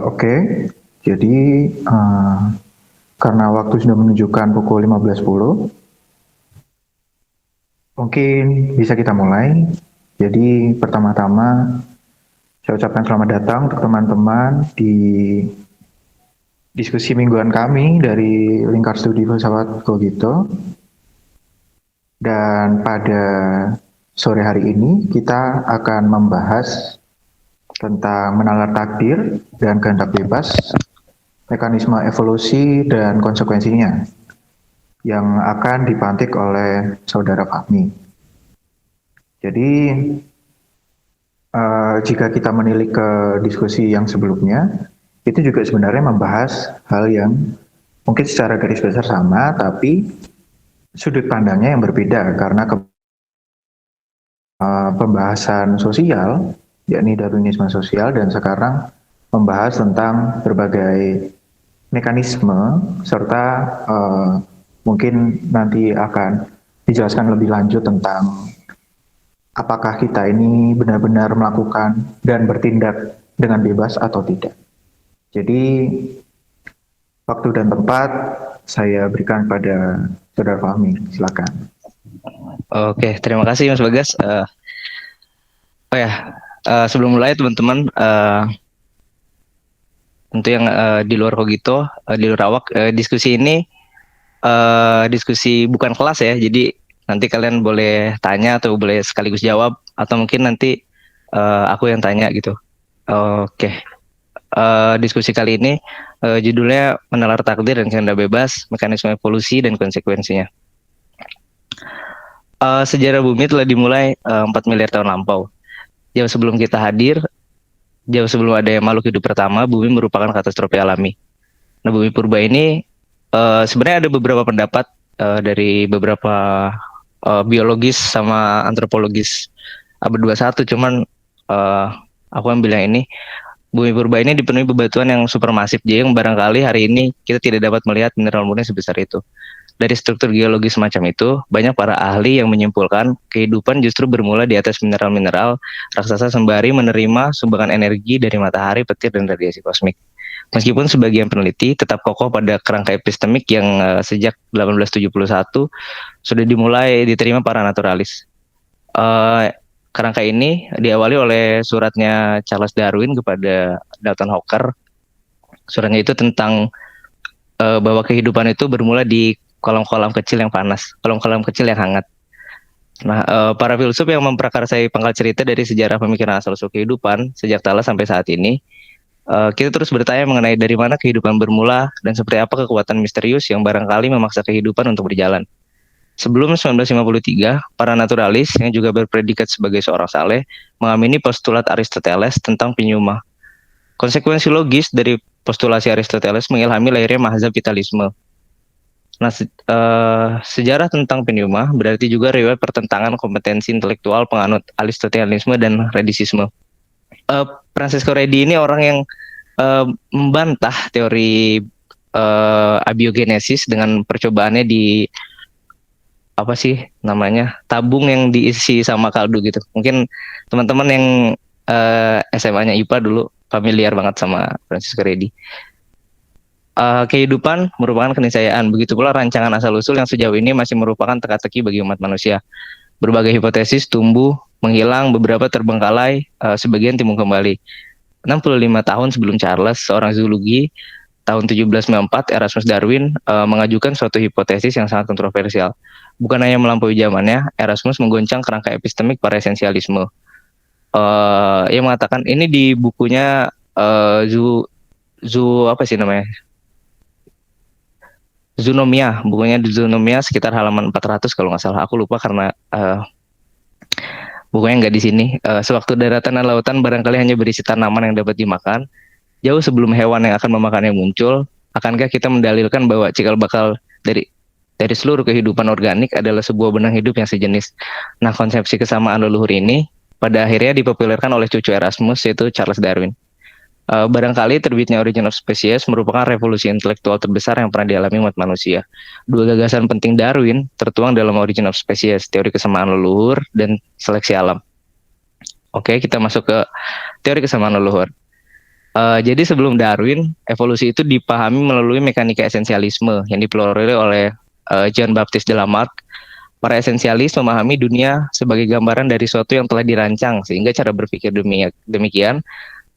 Oke, jadi eh, karena waktu sudah menunjukkan pukul 15.10, mungkin bisa kita mulai. Jadi pertama-tama saya ucapkan selamat datang untuk teman-teman di diskusi mingguan kami dari Lingkar Studi Filsafat Cogito. Dan pada sore hari ini kita akan membahas tentang menalar takdir dan kehendak bebas, mekanisme evolusi dan konsekuensinya yang akan dipantik oleh saudara Fahmi. Jadi jika kita menilik ke diskusi yang sebelumnya, itu juga sebenarnya membahas hal yang mungkin secara garis besar sama, tapi sudut pandangnya yang berbeda karena pembahasan sosial, yakni Darwinisme sosial, dan sekarang membahas tentang berbagai mekanisme serta mungkin nanti akan dijelaskan lebih lanjut tentang apakah kita ini benar-benar melakukan dan bertindak dengan bebas atau tidak. Jadi waktu dan tempat saya berikan pada Saudara Fahmi, silakan. Oke, terima kasih Mas Bagas. Sebelum mulai teman-teman, tentu yang di luar Kogito, di luar awak, diskusi ini diskusi bukan kelas ya. Jadi nanti kalian boleh tanya atau boleh sekaligus jawab, atau mungkin nanti aku yang tanya gitu. Oke, diskusi kali ini judulnya Menalar Takdir dan Kehendak Bebas, Mekanisme Evolusi dan Konsekuensinya. Sejarah bumi telah dimulai 4 miliar tahun lampau. Jauh sebelum kita hadir, jauh sebelum ada makhluk hidup pertama, bumi merupakan katastrofi alami. Nah, bumi purba ini sebenarnya ada beberapa pendapat dari beberapa biologis sama antropologis abad 21, cuman aku ambil yang ini. Bumi purba ini dipenuhi bebatuan yang supermasif, jadi yang barangkali hari ini kita tidak dapat melihat mineral murni sebesar itu. Dari struktur geologi semacam itu, banyak para ahli yang menyimpulkan kehidupan justru bermula di atas mineral-mineral raksasa sembari menerima sumbangan energi dari matahari, petir, dan radiasi kosmik. Meskipun sebagian peneliti tetap kokoh pada kerangka epistemik yang sejak 1871 sudah dimulai diterima para naturalis. Kerangka ini diawali oleh suratnya Charles Darwin kepada Dalton Hooker. Suratnya itu tentang bahwa kehidupan itu bermula di kolam-kolam kecil yang panas, kolam-kolam kecil yang hangat. Nah, para filsuf yang memprakarsai pangkal cerita dari sejarah pemikiran asal-usul kehidupan sejak Thales sampai saat ini, kita terus bertanya mengenai dari mana kehidupan bermula dan seperti apa kekuatan misterius yang barangkali memaksa kehidupan untuk berjalan. Sebelum 1953, para naturalis yang juga berpredikat sebagai seorang saleh mengamini postulat Aristoteles tentang pneuma. Konsekuensi logis dari postulasi Aristoteles mengilhami lahirnya mazhab vitalisme. Nah, sejarah tentang pneuma berarti juga riwayat pertentangan kompetensi intelektual penganut Aristotelisme dan Redisisme. Francesco Redi ini orang yang membantah teori abiogenesis dengan percobaannya di apa sih namanya tabung yang diisi sama kaldu gitu. Mungkin teman-teman yang SMA-nya IPA dulu familiar banget sama Francisco Redi. Kehidupan merupakan keniscayaan, begitu pula rancangan asal-usul yang sejauh ini masih merupakan teka-teki bagi umat manusia. Berbagai hipotesis tumbuh, menghilang, beberapa terbengkalai, sebagian timbul kembali. 65 tahun sebelum Charles, seorang zoologi, tahun 1794 Erasmus Darwin mengajukan suatu hipotesis yang sangat kontroversial. Bukan hanya melampaui zamannya, Erasmus menggoncang kerangka epistemik para esensialisme. Ia mengatakan ini di bukunya apa sih namanya? Zoonomia, bukunya di Zoonomia sekitar halaman 400 kalau nggak salah. Aku lupa karena bukunya nggak di sini. Sewaktu daratan dan lautan barangkali hanya berisi tanaman yang dapat dimakan, jauh sebelum hewan yang akan memakannya muncul, akankah kita mendalilkan bahwa cikal bakal dari seluruh kehidupan organik adalah sebuah benang hidup yang sejenis. Nah, konsepsi kesamaan leluhur ini pada akhirnya dipopulerkan oleh cucu Erasmus, yaitu Charles Darwin. Barangkali terbitnya Origin of Species merupakan revolusi intelektual terbesar yang pernah dialami umat manusia. Dua gagasan penting Darwin tertuang dalam Origin of Species, teori kesamaan leluhur dan seleksi alam. Oke, kita masuk ke teori kesamaan leluhur. Jadi sebelum Darwin, evolusi itu dipahami melalui mekanika esensialisme yang dipelopori oleh John Baptist de Lamarck. Para esensialis memahami dunia sebagai gambaran dari sesuatu yang telah dirancang, sehingga cara berpikir demikian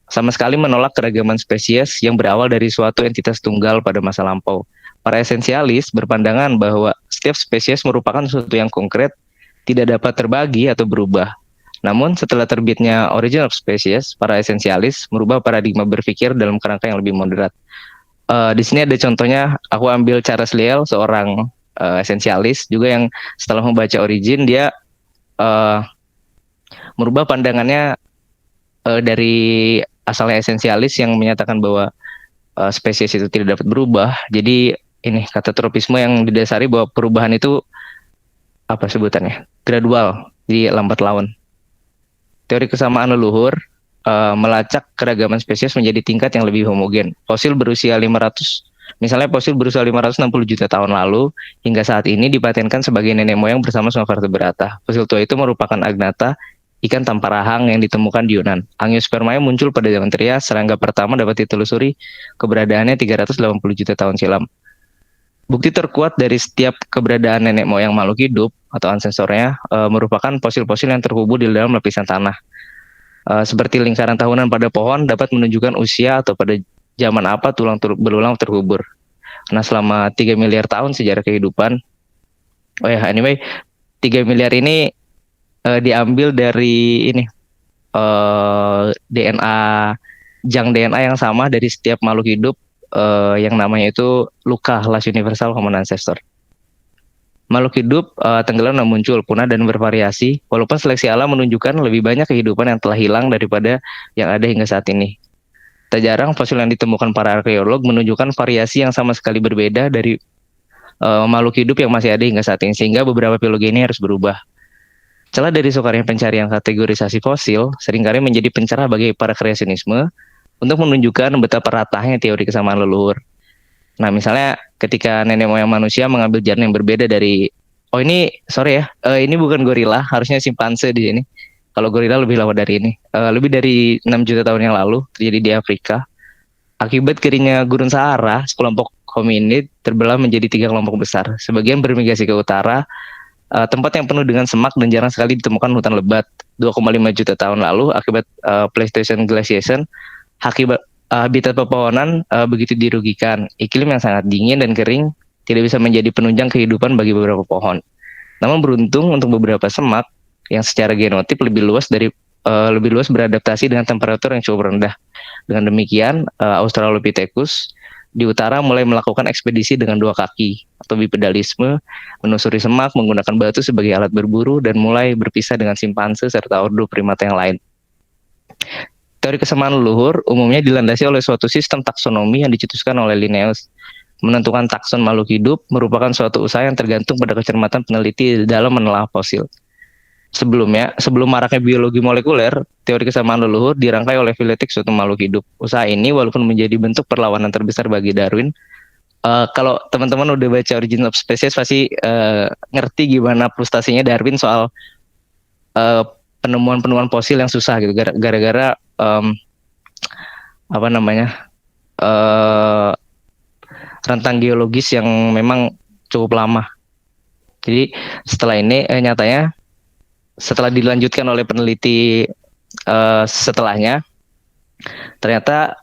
sama sekali menolak keragaman spesies yang berawal dari suatu entitas tunggal pada masa lampau. Para esensialis berpandangan bahwa setiap spesies merupakan sesuatu yang konkret, tidak dapat terbagi atau berubah. Namun setelah terbitnya Origin of Species, para esensialis merubah paradigma berpikir dalam kerangka yang lebih moderat. Di sini ada contohnya, aku ambil Charles Lyell, seorang esensialis juga yang setelah membaca Origin dia uh, merubah pandangannya dari asalnya esensialis yang menyatakan bahwa spesies itu tidak dapat berubah. Jadi ini kata tropisme yang didasari bahwa perubahan itu apa sebutannya? Gradual, jadi lambat laun. Teori kesamaan leluhur melacak keragaman spesies menjadi tingkat yang lebih homogen. Fosil berusia 500, misalnya fosil berusia 560 juta tahun lalu, hingga saat ini dipatenkan sebagai nenek moyang bersama semua vertebrata. Fosil tua itu merupakan agnatha, ikan tanpa rahang yang ditemukan di Yunan. Angiospermae muncul pada zaman Trias, serangga pertama dapat ditelusuri keberadaannya 380 juta tahun silam. Bukti terkuat dari setiap keberadaan nenek moyang makhluk hidup atau ansesornya merupakan fosil-fosil yang terhubur di dalam lapisan tanah. Seperti lingkaran tahunan pada pohon dapat menunjukkan usia atau pada zaman apa tulang berulang terhubur. Nah, selama 3 miliar tahun sejarah kehidupan, anyway, 3 miliar ini diambil dari ini DNA, jang DNA yang sama dari setiap makhluk hidup yang namanya itu Luca, Last Universal Common Ancestor. Makhluk hidup tenggelam dan muncul, punah dan bervariasi, walaupun seleksi alam menunjukkan lebih banyak kehidupan yang telah hilang daripada yang ada hingga saat ini. Tak jarang fosil yang ditemukan para arkeolog menunjukkan variasi yang sama sekali berbeda dari makhluk hidup yang masih ada hingga saat ini, sehingga beberapa biologi ini harus berubah. Celah dari sukarnya pencarian kategorisasi fosil seringkali menjadi pencerah bagi para kreasionisme untuk menunjukkan betapa ratanya teori kesamaan leluhur. Nah, misalnya ketika nenek moyang manusia mengambil jalan yang berbeda dari, ini bukan gorila, harusnya simpanse di sini. Kalau gorila lebih lama dari ini, lebih dari 6 juta tahun yang lalu terjadi di Afrika. Akibat keringnya gurun Sahara, sekelompok hominid terbelah menjadi 3 kelompok besar. Sebagian bermigrasi ke utara, tempat yang penuh dengan semak dan jarang sekali ditemukan hutan lebat. 2,5 juta tahun lalu, akibat Pleistocene glaciation, habitat pepohonan begitu dirugikan. Iklim yang sangat dingin dan kering tidak bisa menjadi penunjang kehidupan bagi beberapa pohon. Namun beruntung untuk beberapa semak yang secara genotip lebih luas beradaptasi dengan temperatur yang cukup rendah. Dengan demikian, Australopithecus di utara mulai melakukan ekspedisi dengan 2 kaki atau bipedalisme, menelusuri semak menggunakan batu sebagai alat berburu dan mulai berpisah dengan simpanse serta ordo primata yang lain. Teori kesamaan leluhur umumnya dilandasi oleh suatu sistem taksonomi yang dicetuskan oleh Linnaeus. Menentukan takson makhluk hidup merupakan suatu usaha yang tergantung pada kecermatan peneliti dalam menelaah fosil. Sebelum maraknya biologi molekuler, teori kesamaan leluhur dirangkai oleh filetik suatu makhluk hidup. Usaha ini walaupun menjadi bentuk perlawanan terbesar bagi Darwin, kalau teman-teman udah baca Origin of Species pasti ngerti gimana frustasinya Darwin soal penemuan-penemuan fosil yang susah gitu, gara-gara rentang geologis yang memang cukup lama. Jadi setelah ini nyatanya setelah dilanjutkan oleh peneliti setelahnya, ternyata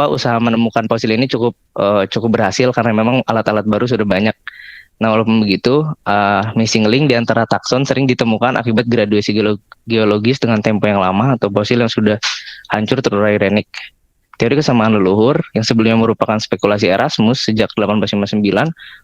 usaha menemukan fosil ini cukup berhasil karena memang alat-alat baru sudah banyak. Nah, walaupun begitu, missing link di antara takson sering ditemukan akibat graduasi geologis dengan tempo yang lama atau fosil yang sudah hancur terurai renik. Teori kesamaan leluhur yang sebelumnya merupakan spekulasi Erasmus sejak 1859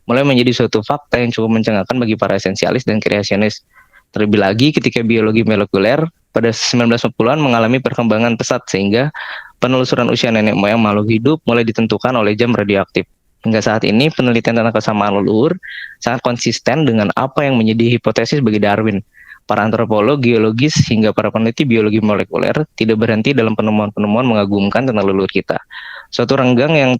mulai menjadi suatu fakta yang cukup mencengangkan bagi para esensialis dan kreasionis. Terlebih lagi ketika biologi molekuler pada 1940-an mengalami perkembangan pesat sehingga penelusuran usia nenek moyang makhluk hidup mulai ditentukan oleh jam radioaktif. Hingga saat ini penelitian tentang kesamaan leluhur sangat konsisten dengan apa yang menjadi hipotesis bagi Darwin. Para antropolog, geologis, hingga para peneliti biologi molekuler tidak berhenti dalam penemuan-penemuan mengagumkan tentang leluhur kita. Suatu renggang yang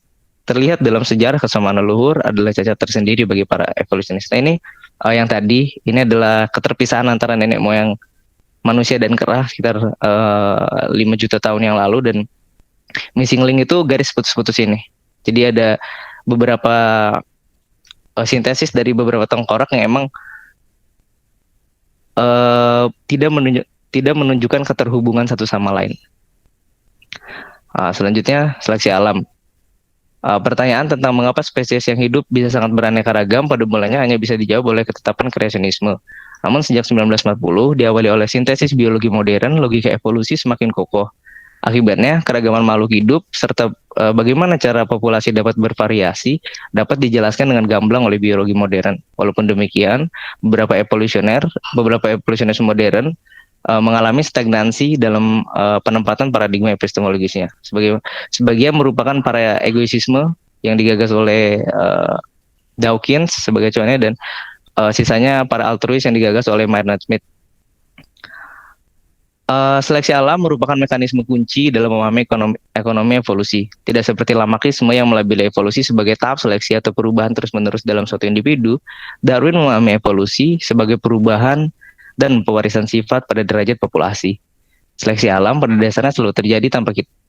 terlihat dalam sejarah kesamaan leluhur adalah cacat tersendiri bagi para evolusionis. Nah, ini yang tadi, ini adalah keterpisahan antara nenek moyang manusia dan kera sekitar 5 juta tahun yang lalu, dan Missing link itu garis putus-putus ini. Jadi ada beberapa sintesis dari beberapa tengkorak yang emang tidak menunjukkan keterhubungan satu sama lain. Selanjutnya seleksi alam. Pertanyaan tentang mengapa spesies yang hidup bisa sangat beraneka ragam pada mulanya hanya bisa dijawab oleh ketetapan kreasionisme. Namun sejak 1940 diawali oleh sintesis biologi modern, logika evolusi semakin kokoh. Akibatnya keragaman makhluk hidup serta bagaimana cara populasi dapat bervariasi dapat dijelaskan dengan gamblang oleh biologi modern. Walaupun demikian, beberapa evolusionis modern mengalami stagnansi dalam penempatan paradigma epistemologisnya. Sebagian merupakan para egoisisme yang digagas oleh Dawkins sebagai contohnya, dan sisanya para altruis yang digagas oleh Maynard Smith. Seleksi alam merupakan mekanisme kunci dalam memahami ekonomi evolusi. Tidak seperti Lamarckisme yang melabeli evolusi sebagai tahap seleksi atau perubahan terus-menerus dalam suatu individu, Darwin memahami evolusi sebagai perubahan dan pewarisan sifat pada derajat populasi. Seleksi alam pada dasarnya selalu terjadi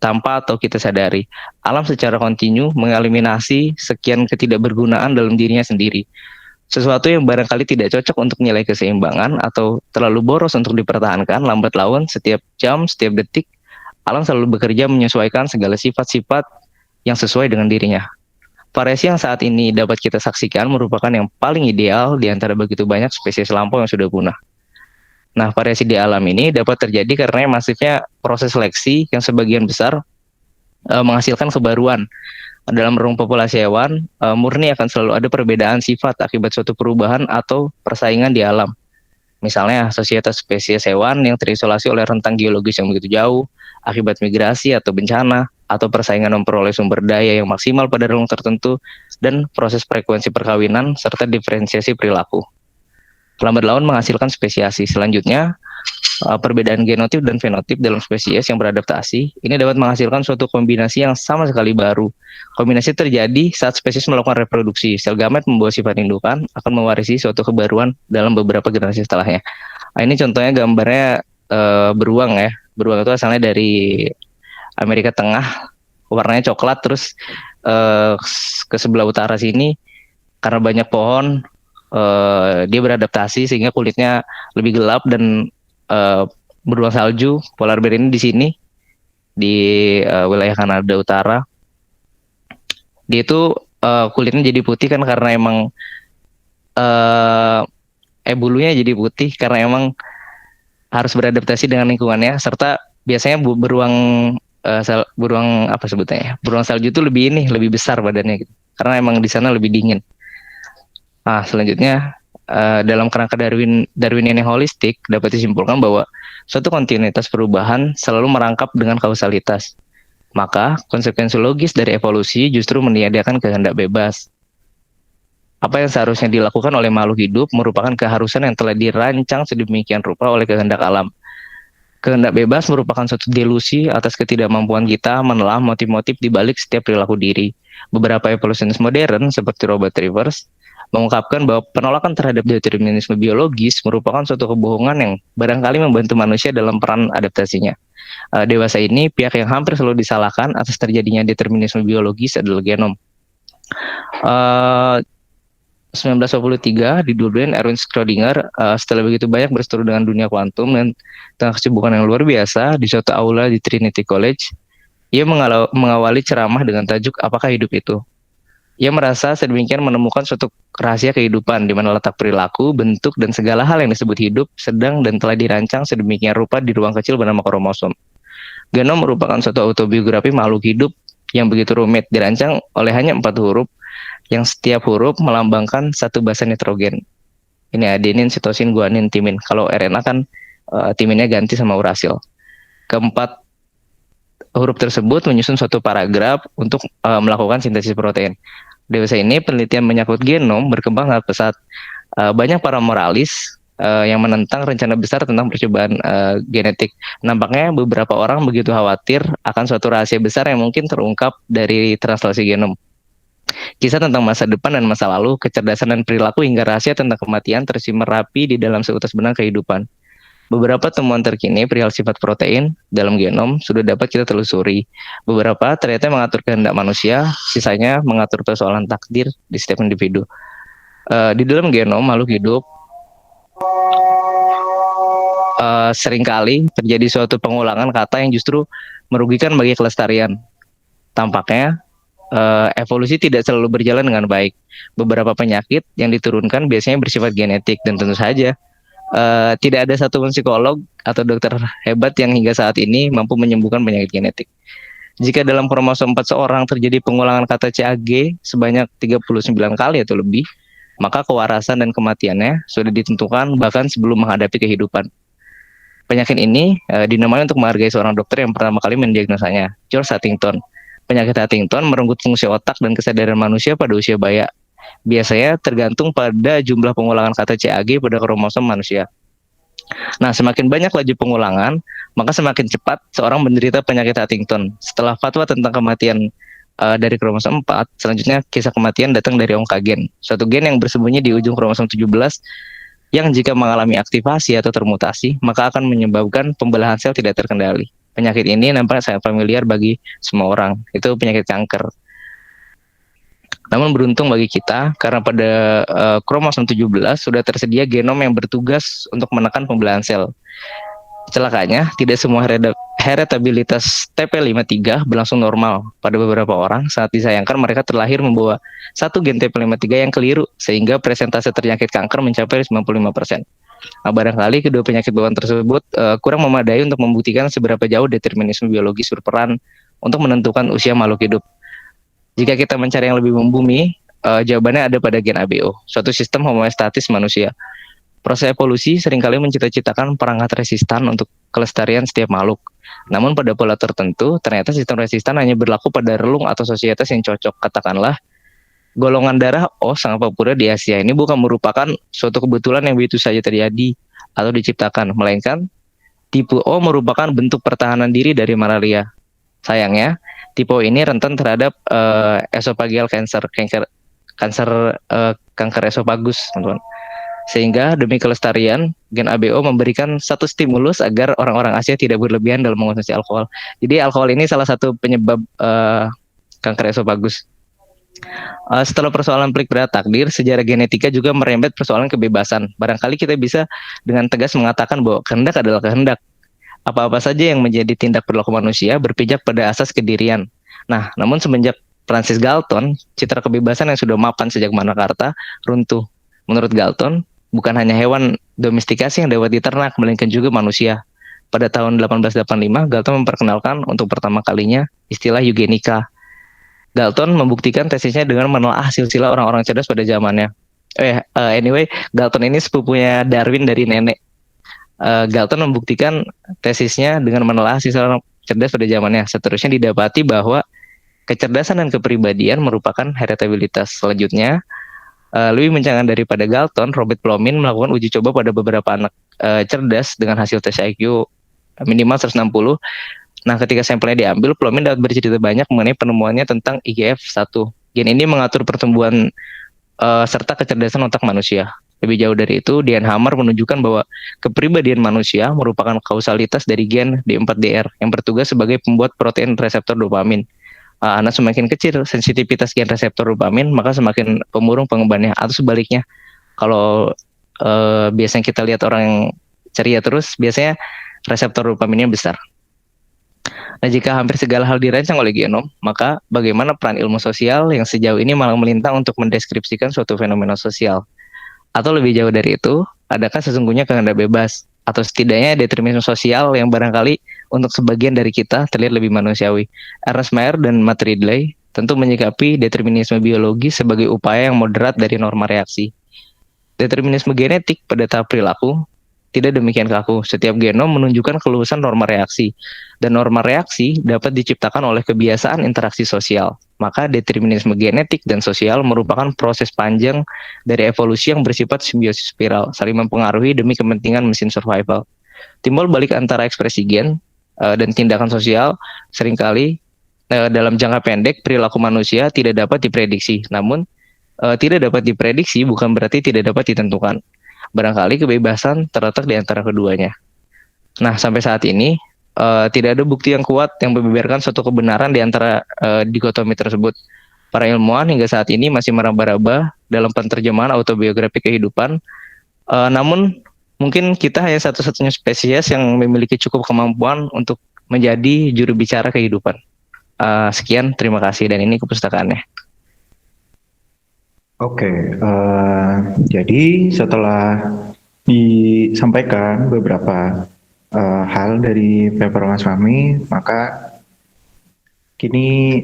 tanpa atau kita sadari. Alam secara kontinu mengeliminasi sekian ketidakbergunaan dalam dirinya sendiri. Sesuatu yang barangkali tidak cocok untuk nilai keseimbangan atau terlalu boros untuk dipertahankan, lambat laun setiap jam, setiap detik, alam selalu bekerja menyesuaikan segala sifat-sifat yang sesuai dengan dirinya. Variasi yang saat ini dapat kita saksikan merupakan yang paling ideal di antara begitu banyak spesies lampau yang sudah punah. Nah, variasi di alam ini dapat terjadi karena masifnya proses seleksi yang sebagian besar menghasilkan kebaruan. Dalam ruang populasi hewan, murni akan selalu ada perbedaan sifat akibat suatu perubahan atau persaingan di alam. Misalnya, societas spesies hewan yang terisolasi oleh rentang geologis yang begitu jauh, akibat migrasi atau bencana, atau persaingan memperoleh sumber daya yang maksimal pada ruang tertentu, dan proses frekuensi perkawinan, serta diferensiasi perilaku. Lambat laun menghasilkan spesiasi. Selanjutnya, perbedaan genotip dan fenotip dalam spesies yang beradaptasi ini dapat menghasilkan suatu kombinasi yang sama sekali baru. Kombinasi terjadi saat spesies melakukan reproduksi. Sel gamet membawa sifat indukan akan mewarisi suatu kebaruan dalam beberapa generasi setelahnya. Nah, ini contohnya gambarnya beruang ya. Beruang itu asalnya dari Amerika Tengah, warnanya coklat, terus ke sebelah utara sini karena banyak pohon dia beradaptasi sehingga kulitnya lebih gelap, dan beruang salju polar bear ini di sini di wilayah Kanada Utara, dia itu kulitnya jadi putih kan karena emang bulunya jadi putih karena emang harus beradaptasi dengan lingkungannya. Serta biasanya beruang apa sebutnya, beruang salju itu lebih besar badannya gitu, karena emang di sana lebih dingin. Nah, selanjutnya dalam kerangka Darwinian yang holistik dapat disimpulkan bahwa suatu kontinuitas perubahan selalu merangkap dengan kausalitas. Maka konsekuensi logis dari evolusi justru meniadakan kehendak bebas. Apa yang seharusnya dilakukan oleh makhluk hidup merupakan keharusan yang telah dirancang sedemikian rupa oleh kehendak alam. Kehendak bebas merupakan suatu delusi atas ketidakmampuan kita menelah motif-motif di balik setiap perilaku diri. Beberapa evolusionis modern seperti Robert Rivers mengungkapkan bahwa penolakan terhadap determinisme biologis merupakan suatu kebohongan yang barangkali membantu manusia dalam peran adaptasinya. Dewasa ini, pihak yang hampir selalu disalahkan atas terjadinya determinisme biologis adalah genom. 1923 di Dublin, Erwin Schrödinger setelah begitu banyak berseteru dengan dunia kuantum dan dengan kesibukan yang luar biasa di suatu aula di Trinity College, ia mengawali ceramah dengan tajuk "Apakah Hidup Itu?". Ia merasa sedemikian menemukan suatu rahasia kehidupan di mana letak perilaku, bentuk, dan segala hal yang disebut hidup sedang dan telah dirancang sedemikian rupa di ruang kecil bernama kromosom. Genom merupakan suatu autobiografi makhluk hidup yang begitu rumit, dirancang oleh hanya 4 huruf yang setiap huruf melambangkan satu basa nitrogen. Ini adenin, sitosin, guanin, timin. Kalau RNA kan timinnya ganti sama urasil. Keempat huruf tersebut menyusun suatu paragraf untuk melakukan sintesis protein. Dewasa ini penelitian menyangkut genom berkembang sangat pesat. Banyak para moralis yang menentang rencana besar tentang percobaan genetik. Nampaknya beberapa orang begitu khawatir akan suatu rahasia besar yang mungkin terungkap dari translasi genom. Kisah tentang masa depan dan masa lalu, kecerdasan dan perilaku hingga rahasia tentang kematian tersimpan rapi di dalam seutas benang kehidupan. Beberapa temuan terkini perihal sifat protein dalam genom sudah dapat kita telusuri. Beberapa ternyata mengatur kehendak manusia, sisanya mengatur persoalan takdir di setiap individu. Di dalam genom makhluk hidup seringkali terjadi suatu pengulangan kata yang justru merugikan bagi kelestarian. Tampaknya evolusi tidak selalu berjalan dengan baik. Beberapa penyakit yang diturunkan biasanya bersifat genetik dan tentu saja tidak ada satupun psikolog atau dokter hebat yang hingga saat ini mampu menyembuhkan penyakit genetik. Jika dalam kromosom 4 seorang terjadi pengulangan kata CAG sebanyak 39 kali atau lebih, maka kewarasan dan kematiannya sudah ditentukan bahkan sebelum menghadapi kehidupan. Penyakit ini dinamai untuk menghargai seorang dokter yang pertama kali mendiagnosanya, George Huntington. Penyakit Huntington merenggut fungsi otak dan kesadaran manusia pada usia baya. Biasanya tergantung pada jumlah pengulangan kata CAG pada kromosom manusia. Nah, semakin banyak laju pengulangan, maka semakin cepat seorang menderita penyakit Huntington. Setelah fatwa tentang kematian dari kromosom 4, selanjutnya kisah kematian datang dari onkogen, suatu gen yang bersembunyi di ujung kromosom 17 yang jika mengalami aktivasi atau termutasi, maka akan menyebabkan pembelahan sel tidak terkendali. Penyakit ini nampaknya sangat familiar bagi semua orang, itu penyakit kanker. Namun beruntung bagi kita, karena pada kromosom 17 sudah tersedia genom yang bertugas untuk menekan pembelahan sel. Celakanya, tidak semua heritabilitas TP53 berlangsung normal. Pada beberapa orang, sangat disayangkan mereka terlahir membawa satu gen TP53 yang keliru, sehingga presentase penyakit kanker mencapai 95%. Nah, barangkali kedua penyakit bawaan tersebut kurang memadai untuk membuktikan seberapa jauh determinisme biologis berperan untuk menentukan usia makhluk hidup. Jika kita mencari yang lebih membumi, jawabannya ada pada gen ABO, suatu sistem homeostatis manusia. Proses evolusi seringkali mencita-citakan perangkat resistan untuk kelestarian setiap makhluk. Namun pada pola tertentu, ternyata sistem resistan hanya berlaku pada relung atau sosietas yang cocok. Katakanlah, golongan darah O sangat populer di Asia ini bukan merupakan suatu kebetulan yang begitu saja terjadi atau diciptakan, melainkan tipe O merupakan bentuk pertahanan diri dari malaria. Sayangnya, tipe O ini rentan terhadap esophageal cancer, kanker esofagus, teman-teman. Sehingga demi kelestarian, gen ABO memberikan satu stimulus agar orang-orang Asia tidak berlebihan dalam mengonsumsi alkohol. Jadi alkohol ini salah satu penyebab kanker esofagus. Setelah persoalan pelik berat takdir, sejarah genetika juga merembet persoalan kebebasan. Barangkali kita bisa dengan tegas mengatakan bahwa kehendak adalah kehendak. Apa-apa saja yang menjadi tindak perilaku manusia berpijak pada asas kedirian. Nah, namun semenjak Francis Galton, citra kebebasan yang sudah mapan sejak Magna Carta runtuh. Menurut Galton, bukan hanya hewan domestikasi yang dapat diternak, melainkan juga manusia. Pada tahun 1885, Galton memperkenalkan untuk pertama kalinya istilah eugenika. Galton membuktikan tesisnya dengan menelaah silsilah orang-orang cerdas pada zamannya. Anyway, Galton ini sepupunya Darwin dari nenek. Galton membuktikan tesisnya dengan menelaah silsilah orang cerdas pada zamannya. Seterusnya didapati bahwa kecerdasan dan kepribadian merupakan heritabilitas. Selanjutnya, lebih mencanggah daripada Galton, Robert Plomin melakukan uji coba pada beberapa anak cerdas dengan hasil tes IQ minimal 160. Nah, ketika sampelnya diambil, Plomin dapat bercerita banyak mengenai penemuannya tentang IGF-1. Gen ini mengatur pertumbuhan serta kecerdasan otak manusia. Lebih jauh dari itu, Diane Hammer menunjukkan bahwa kepribadian manusia merupakan kausalitas dari gen D4DR yang bertugas sebagai pembuat protein reseptor dopamin. Anak semakin kecil sensitivitas gen reseptor dopamin, maka semakin pemurung pengembangannya. Atau sebaliknya, kalau biasanya kita lihat orang yang ceria terus, biasanya reseptor dopaminnya besar. Nah, jika hampir segala hal dirancang oleh genom, maka bagaimana peran ilmu sosial yang sejauh ini malah melintang untuk mendeskripsikan suatu fenomena sosial? Atau lebih jauh dari itu, adakah sesungguhnya kehendak bebas? Atau setidaknya determinisme sosial yang barangkali untuk sebagian dari kita terlihat lebih manusiawi? Ernest Mayr dan Matt Ridley tentu menyikapi determinisme biologi sebagai upaya yang moderat dari norma reaksi. Determinisme genetik pada tahap perilaku tidak demikian kaku. Setiap genom menunjukkan keluasan norma reaksi, dan norma reaksi dapat diciptakan oleh kebiasaan interaksi sosial. Maka determinisme genetik dan sosial merupakan proses panjang dari evolusi yang bersifat simbiosis spiral, saling mempengaruhi demi kepentingan mesin survival. Timbal balik antara ekspresi gen dan tindakan sosial seringkali dalam jangka pendek perilaku manusia tidak dapat diprediksi. Namun tidak dapat diprediksi bukan berarti tidak dapat ditentukan. Barangkali kebebasan terletak di antara keduanya. Nah, sampai saat ini tidak ada bukti yang kuat yang membeberkan suatu kebenaran di antara dikotomi tersebut. Para ilmuwan hingga saat ini masih meraba-raba dalam penerjemahan autobiografi kehidupan. Namun mungkin kita hanya satu-satunya spesies yang memiliki cukup kemampuan untuk menjadi juru bicara kehidupan. Sekian, terima kasih, dan ini kepustakaannya. Oke, jadi setelah disampaikan beberapa hal dari paper Mas Fahmi, maka kini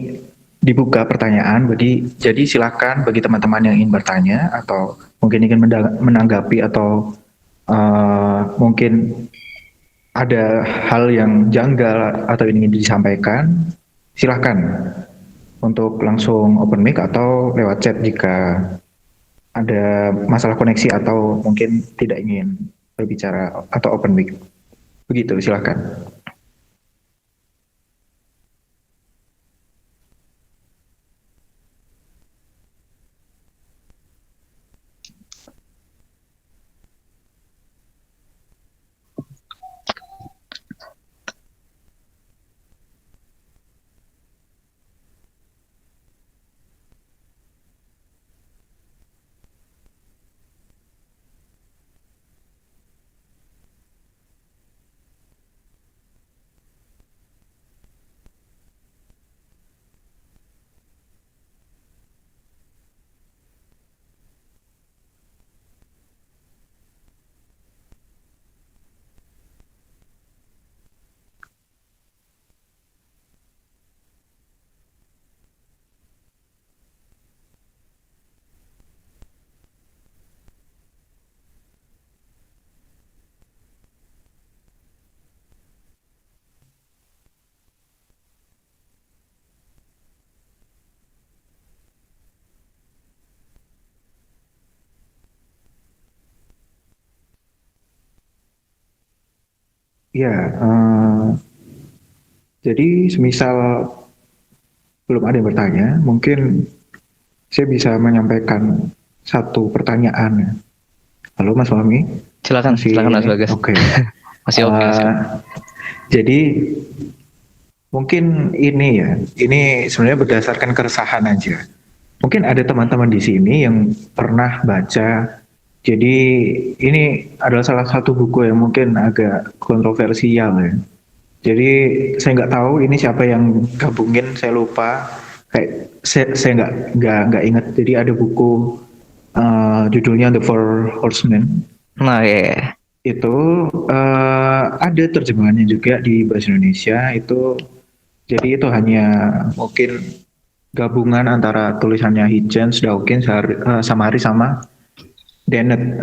dibuka pertanyaan. Jadi silakan bagi teman-teman yang ingin bertanya atau mungkin ingin menanggapi atau mungkin ada hal yang janggal atau ingin disampaikan, silakan untuk langsung open mic atau lewat chat jika ada masalah koneksi atau mungkin tidak ingin berbicara atau open mic. Begitu, silakan. Ya, jadi semisal belum ada yang bertanya, mungkin saya bisa menyampaikan satu pertanyaan. Halo Mas Fahmi. Silakan Mas Bagas. Oke. Masih oke. Jadi mungkin ini sebenarnya berdasarkan keresahan aja. Mungkin ada teman-teman di sini yang pernah baca. Jadi ini adalah salah satu buku yang mungkin agak kontroversial ya. Jadi saya nggak tahu ini siapa yang gabungin, saya lupa. Kayak saya nggak ingat. Jadi ada buku judulnya The Four Horsemen. Nah, ya. Itu ada terjemahannya juga di bahasa Indonesia. Jadi itu hanya mungkin gabungan antara tulisannya Hitchens, Dawkins, Samari sama Dennett,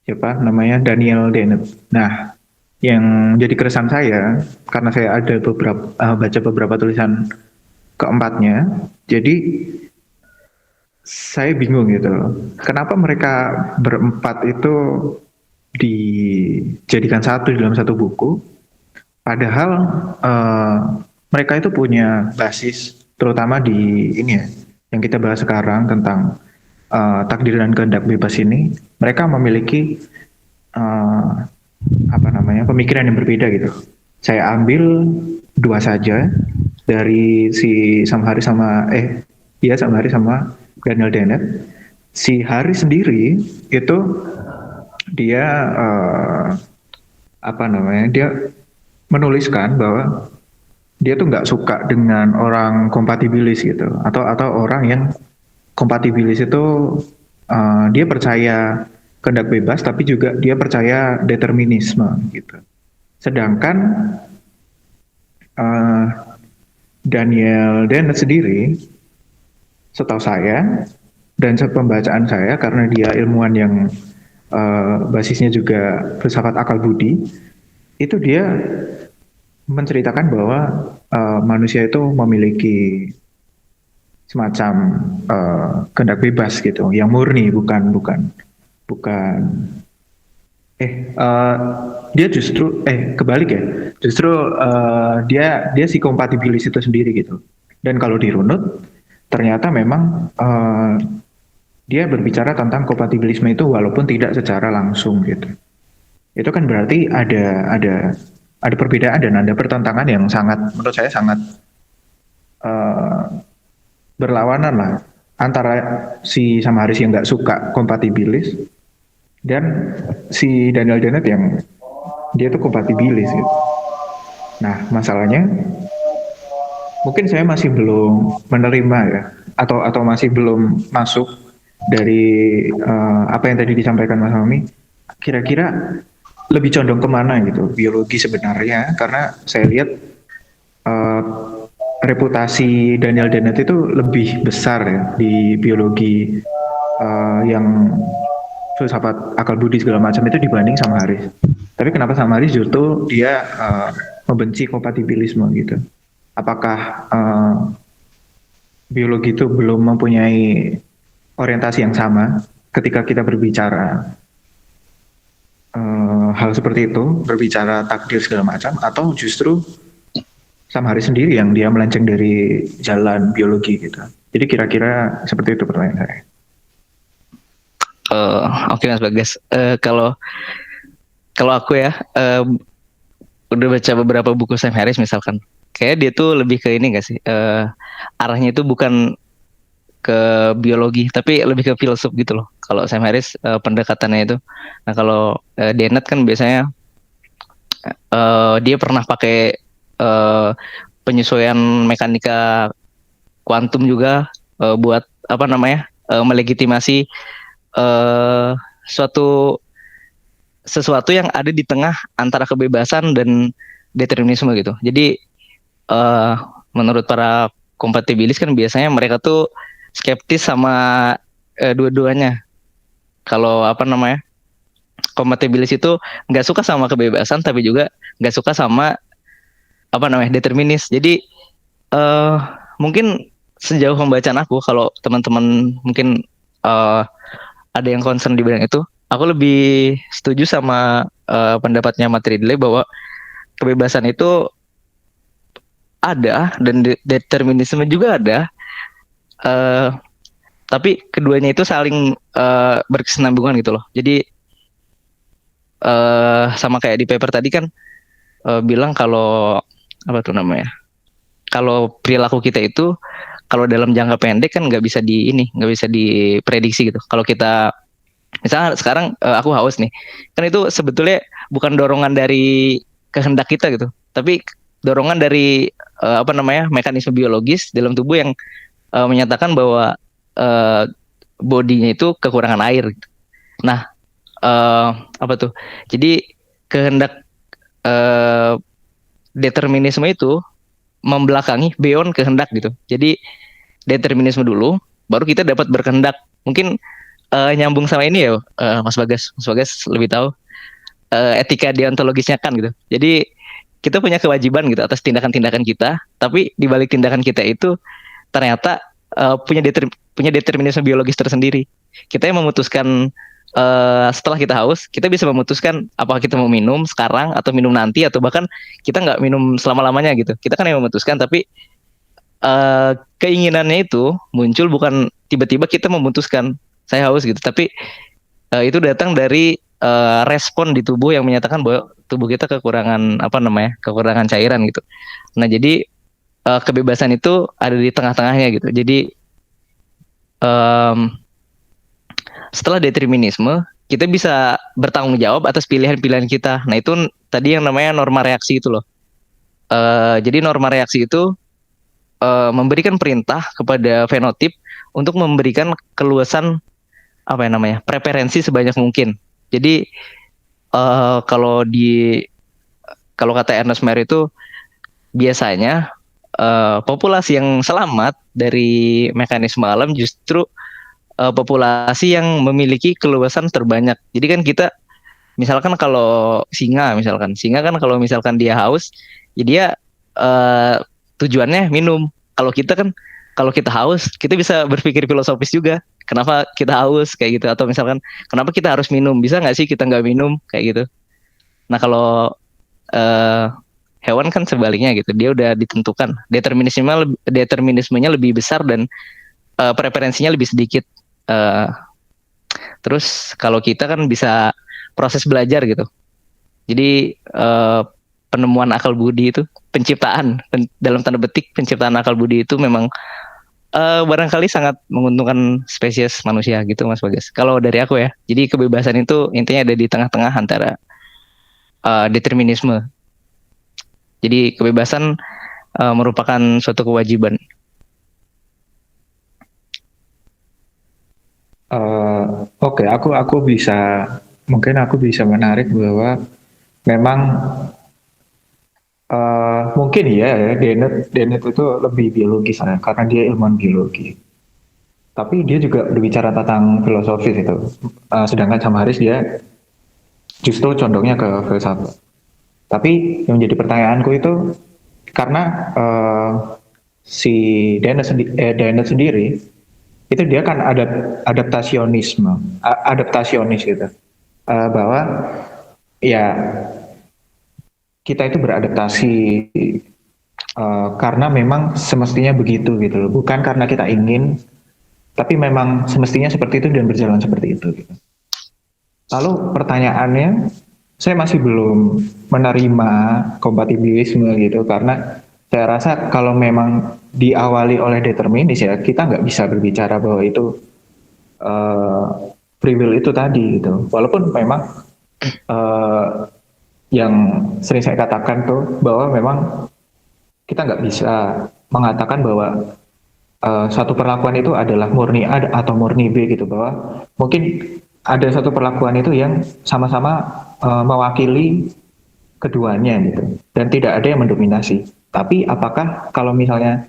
siapa namanya, Daniel Dennett. Nah, yang jadi keresahan saya karena saya ada baca beberapa tulisan keempatnya, jadi saya bingung gitu loh. Kenapa mereka berempat itu dijadikan satu dalam satu buku, padahal mereka itu punya basis, terutama di ini ya, yang kita bahas sekarang tentang takdir dan kehendak bebas ini. Mereka memiliki pemikiran yang berbeda gitu. Saya ambil dua saja dari si Samhari sama Daniel Dennett. Si Hari sendiri itu dia dia menuliskan bahwa dia tuh nggak suka dengan orang kompatibilis gitu, atau orang yang kompatibilis itu dia percaya kehendak bebas tapi juga dia percaya determinisme gitu. Sedangkan Daniel Dennett sendiri, setahu saya dan sepembacaan saya, karena dia ilmuwan yang basisnya juga filsafat akal budi, itu dia menceritakan bahwa manusia itu memiliki semacam kehendak bebas gitu, yang murni, bukan dia justru kebalik ya, justru dia si kompatibilis itu sendiri gitu. Dan kalau dirunut ternyata memang dia berbicara tentang kompatibilisme itu walaupun tidak secara langsung gitu. itu kan berarti ada perbedaan dan ada pertentangan yang sangat, menurut saya sangat eh, berlawanan lah antara si Samaris yang nggak suka kompatibilis dan si Daniel Dennett yang dia tuh kompatibilis gitu. Nah, masalahnya mungkin saya masih belum menerima ya, atau masih belum masuk dari apa yang tadi disampaikan Mas Mami. Kira-kira lebih condong kemana gitu biologi sebenarnya? Karena saya lihat eh, reputasi Daniel Dennett itu lebih besar ya di biologi yang filsafat akal budi segala macam itu dibanding sama Haris. Tapi kenapa sama Haris justru dia membenci kompatibilisme gitu? Apakah biologi itu belum mempunyai orientasi yang sama ketika kita berbicara hal seperti itu, berbicara takdir segala macam, atau justru sama Haris sendiri yang dia melenceng dari jalan biologi gitu? Jadi kira-kira seperti itu pertanyaan saya. Oke Mas Bagas, kalau kalau aku ya udah baca beberapa buku Sam Harris misalkan, kayak dia tuh lebih ke ini gak sih, arahnya itu bukan ke biologi tapi lebih ke filsuf gitu loh. Kalau Sam Harris pendekatannya itu, nah kalau Dennett kan biasanya dia pernah pakai uh, penyesuaian mekanika kuantum juga buat apa namanya melegitimasi uh, suatu sesuatu yang ada di tengah antara kebebasan dan determinisme gitu. Jadi uh, menurut para kompatibilis kan biasanya mereka tuh skeptis sama dua-duanya. Kalau apa namanya kompatibilis itu nggak suka sama kebebasan tapi juga nggak suka sama apa namanya determinis. Jadi uh, mungkin sejauh pembacaan aku, kalau teman-teman mungkin uh, ada yang concern di bidang itu, aku lebih setuju sama pendapatnya Matt Ridley bahwa kebebasan itu ada dan determinisme juga ada, uh, tapi keduanya itu saling berkesinambungan gitu loh. Jadi sama kayak di paper tadi kan bilang kalau apa tuh namanya, kalau perilaku kita itu kalau dalam jangka pendek kan nggak bisa di ini, nggak bisa diprediksi gitu. Kalau kita misalnya sekarang aku haus nih, kan itu sebetulnya bukan dorongan dari kehendak kita gitu, tapi dorongan dari apa namanya mekanisme biologis dalam tubuh yang menyatakan bahwa uh, bodinya itu kekurangan air. Nah, apa tuh? Jadi kehendak uh, determinisme itu membelakangi beyond kehendak gitu. Jadi determinisme dulu, baru kita dapat berkehendak. Mungkin nyambung sama ini ya, Mas Bagas. Mas Bagas lebih tahu etika deontologisnya kan gitu. Jadi kita punya kewajiban gitu atas tindakan-tindakan kita, tapi di balik tindakan kita itu ternyata punya determinisme biologis tersendiri. Kita yang memutuskan setelah kita haus, kita bisa memutuskan apakah kita mau minum sekarang atau minum nanti atau bahkan kita nggak minum selama-lamanya gitu. Kita kan yang memutuskan, tapi keinginannya itu muncul bukan tiba-tiba kita memutuskan saya haus gitu, tapi itu datang dari respon di tubuh yang menyatakan bahwa tubuh kita kekurangan apa namanya kekurangan cairan gitu. Nah jadi kebebasan itu ada di tengah-tengahnya gitu. Jadi setelah determinisme kita bisa bertanggung jawab atas pilihan-pilihan kita. Nah itu tadi yang namanya norma reaksi itu loh. Jadi norma reaksi itu memberikan perintah kepada fenotip untuk memberikan keluasan apa yang namanya preferensi sebanyak mungkin. Jadi kalau kata Ernest Mayr itu biasanya populasi yang selamat dari mekanisme alam justru populasi yang memiliki keluasan terbanyak. Jadi kan kita misalkan kalau singa kan kalau misalkan dia haus, ya dia tujuannya minum. Kalau kita kan kalau kita haus, kita bisa berpikir filosofis juga. Kenapa kita haus kayak gitu? Atau misalkan kenapa kita harus minum? Bisa nggak sih kita nggak minum kayak gitu? Nah kalau hewan kan sebaliknya gitu. Dia udah ditentukan. Determinismenya lebih besar dan preferensinya lebih sedikit. Terus kalau kita kan bisa proses belajar gitu. Jadi penemuan akal budi itu, dalam tanda petik penciptaan akal budi itu memang barangkali sangat menguntungkan spesies manusia gitu Mas Bagas. Kalau dari aku ya, jadi kebebasan itu intinya ada di tengah-tengah antara determinisme. Jadi kebebasan merupakan suatu kewajiban. Oke, aku bisa menarik bahwa memang mungkin ya, Dennett itu lebih biologis ya, karena dia ilmuwan biologi. Tapi dia juga berbicara tentang filosofis itu. Sedangkan Sam Harris dia justru condongnya ke filsafat. Tapi yang menjadi pertanyaanku itu karena si Dennett sendiri itu dia kan ada adaptasionis gitu. Bahwa ya kita itu beradaptasi karena memang semestinya begitu gitu loh. Bukan karena kita ingin, tapi memang semestinya seperti itu dan berjalan seperti itu gitu. Lalu pertanyaannya, saya masih belum menerima kompatibilisme gitu karena saya rasa kalau memang diawali oleh determinis ya kita nggak bisa berbicara bahwa itu free will itu tadi gitu. Walaupun memang uh, yang sering saya katakan tuh bahwa memang kita nggak bisa mengatakan bahwa satu perlakuan itu adalah murni A atau murni B gitu, bahwa mungkin ada satu perlakuan itu yang sama-sama mewakili keduanya gitu dan tidak ada yang mendominasi. Tapi apakah kalau misalnya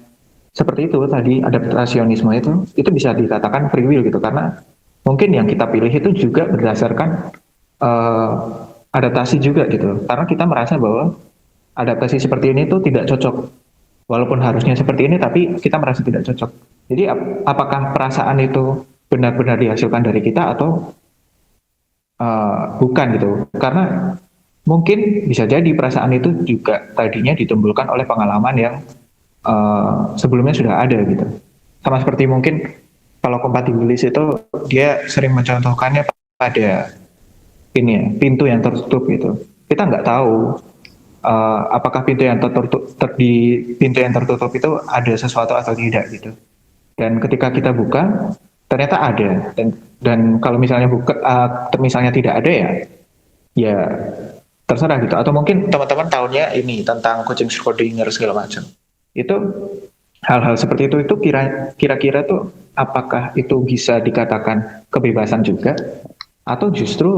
seperti itu tadi adaptasionisme itu bisa dikatakan free will gitu, karena mungkin yang kita pilih itu juga berdasarkan uh, adaptasi juga gitu, karena kita merasa bahwa adaptasi seperti ini tuh tidak cocok, walaupun harusnya seperti ini tapi kita merasa tidak cocok. Jadi apakah perasaan itu benar-benar dihasilkan dari kita atau bukan gitu, karena mungkin bisa jadi perasaan itu juga tadinya ditimbulkan oleh pengalaman yang sebelumnya sudah ada gitu, sama seperti mungkin kalau kompatibilis itu dia sering mencontohkannya pada ini ya, pintu yang tertutup gitu. Kita nggak tahu apakah di pintu yang tertutup itu ada sesuatu atau tidak gitu. Dan ketika kita buka, ternyata ada. Dan kalau misalnya misalnya tidak ada ya, ya terserah gitu. Atau mungkin teman-teman tahunya ini tentang kucing Schrödinger segala macam. Itu hal-hal seperti itu kira-kira tuh apakah itu bisa dikatakan kebebasan juga, atau justru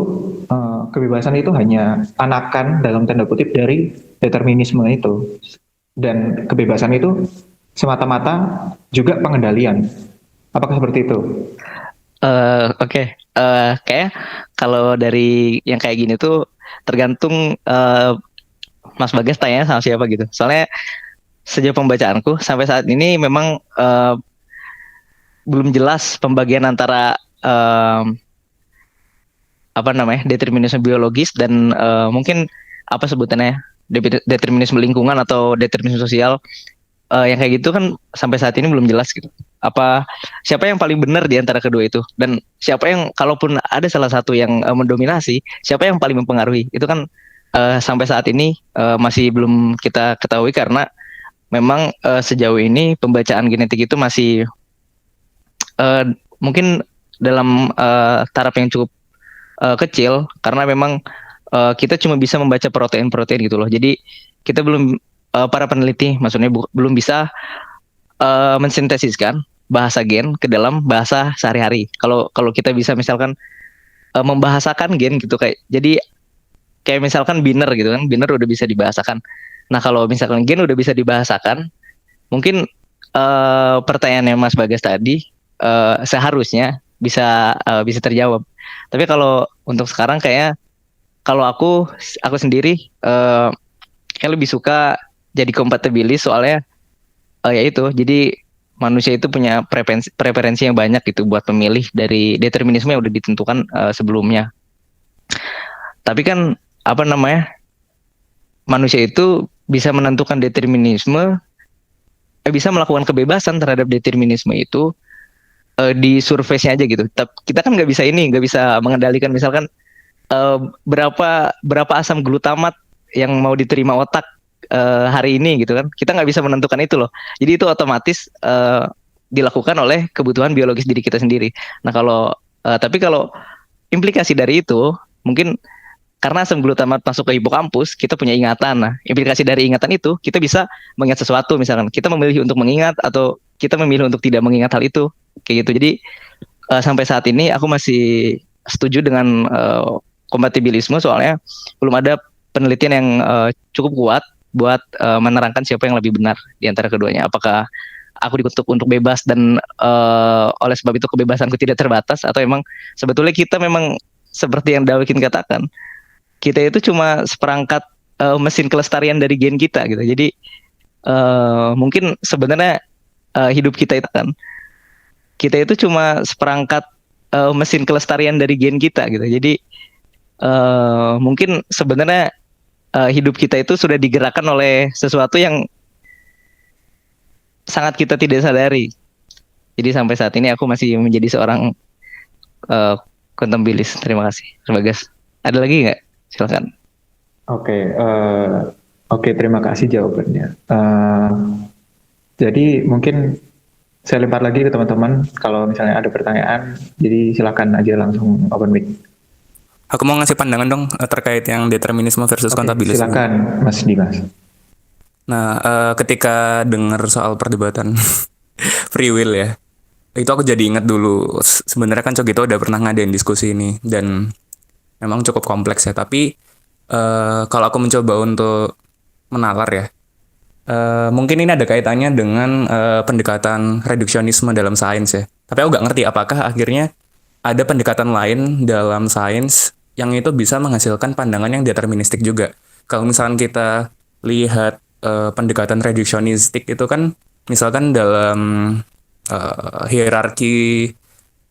kebebasan itu hanya anakan dalam tanda kutip dari determinisme itu, dan kebebasan itu semata-mata juga pengendalian. Apakah seperti itu? Oke. Kayak kalau dari yang kayak gini tuh tergantung Mas Bagas tanya sama siapa gitu. Soalnya sejauh pembacaanku sampai saat ini memang belum jelas pembagian antara apa namanya determinisme biologis dan mungkin apa sebutannya determinisme lingkungan atau determinisme sosial. Yang kayak gitu kan sampai saat ini belum jelas gitu. Apa siapa yang paling benar di antara kedua itu, dan siapa yang kalaupun ada salah satu yang mendominasi, siapa yang paling mempengaruhi itu kan sampai saat ini masih belum kita ketahui, karena memang sejauh ini pembacaan genetik itu masih mungkin dalam taraf yang cukup kecil, karena memang kita cuma bisa membaca protein-protein gitu loh. Jadi kita belum para peneliti maksudnya belum bisa mensintesiskan bahasa gen ke dalam bahasa sehari-hari. Kalau kalau kita bisa misalkan membahasakan gen gitu, kayak misalkan biner gitu kan, biner udah bisa dibahasakan. Nah kalau misalkan gen udah bisa dibahasakan, mungkin pertanyaannya Mas Bagas tadi seharusnya bisa terjawab. Tapi kalau untuk sekarang kayaknya kalau aku sendiri kayak lebih suka jadi kompatibilis, soalnya ya itu, jadi manusia itu punya preferensi yang banyak gitu buat memilih dari determinisme yang udah ditentukan sebelumnya. Tapi kan apa namanya, manusia itu bisa menentukan determinisme, bisa melakukan kebebasan terhadap determinisme itu di surface-nya aja gitu. Kita kan nggak bisa mengendalikan misalkan eh, berapa berapa asam glutamat yang mau diterima otak hari ini gitu kan. Kita nggak bisa menentukan itu loh. Jadi itu otomatis dilakukan oleh kebutuhan biologis diri kita sendiri. Nah kalau tapi kalau implikasi dari itu mungkin karena asam glutamat masuk ke hipokampus, kita punya ingatan. Nah, implikasi dari ingatan itu, kita bisa mengingat sesuatu. Misalkan kita memilih untuk mengingat atau kita memilih untuk tidak mengingat hal itu, kayak gitu. Jadi sampai saat ini aku masih setuju dengan kompatibilisme, soalnya belum ada penelitian yang cukup kuat buat menerangkan siapa yang lebih benar di antara keduanya. Apakah aku dikutuk untuk bebas dan oleh sebab itu kebebasanku tidak terbatas, atau emang sebetulnya kita memang seperti yang Dawkin katakan, kita itu cuma seperangkat mesin kelestarian dari gen kita gitu. Jadi mungkin sebenarnya hidup kita itu kan, kita itu cuma seperangkat mesin kelestarian dari gen kita gitu. Jadi mungkin sebenarnya hidup kita itu sudah digerakkan oleh sesuatu yang sangat kita tidak sadari. Jadi sampai saat ini aku masih menjadi seorang kontembilis. Terima kasih, Bagas. Ada lagi nggak? Silakan. Oke, terima kasih jawabannya. Jadi mungkin saya lempar lagi ke teman-teman kalau misalnya ada pertanyaan, jadi silakan aja langsung open mic. Aku mau ngasih pandangan dong terkait yang determinisme versus kontabilisme. Silakan Mas Dimas. Nah, ketika dengar soal perdebatan free will ya, itu aku jadi ingat dulu. Sebenarnya kan Cogito udah pernah ngadain diskusi ini dan memang cukup kompleks ya. Tapi kalau aku mencoba untuk menalar ya, mungkin ini ada kaitannya dengan pendekatan reduksionisme dalam sains ya. Tapi aku nggak ngerti apakah akhirnya ada pendekatan lain dalam sains yang itu bisa menghasilkan pandangan yang deterministik juga. Kalau misalkan kita lihat pendekatan reduksionistik itu kan misalkan dalam hierarki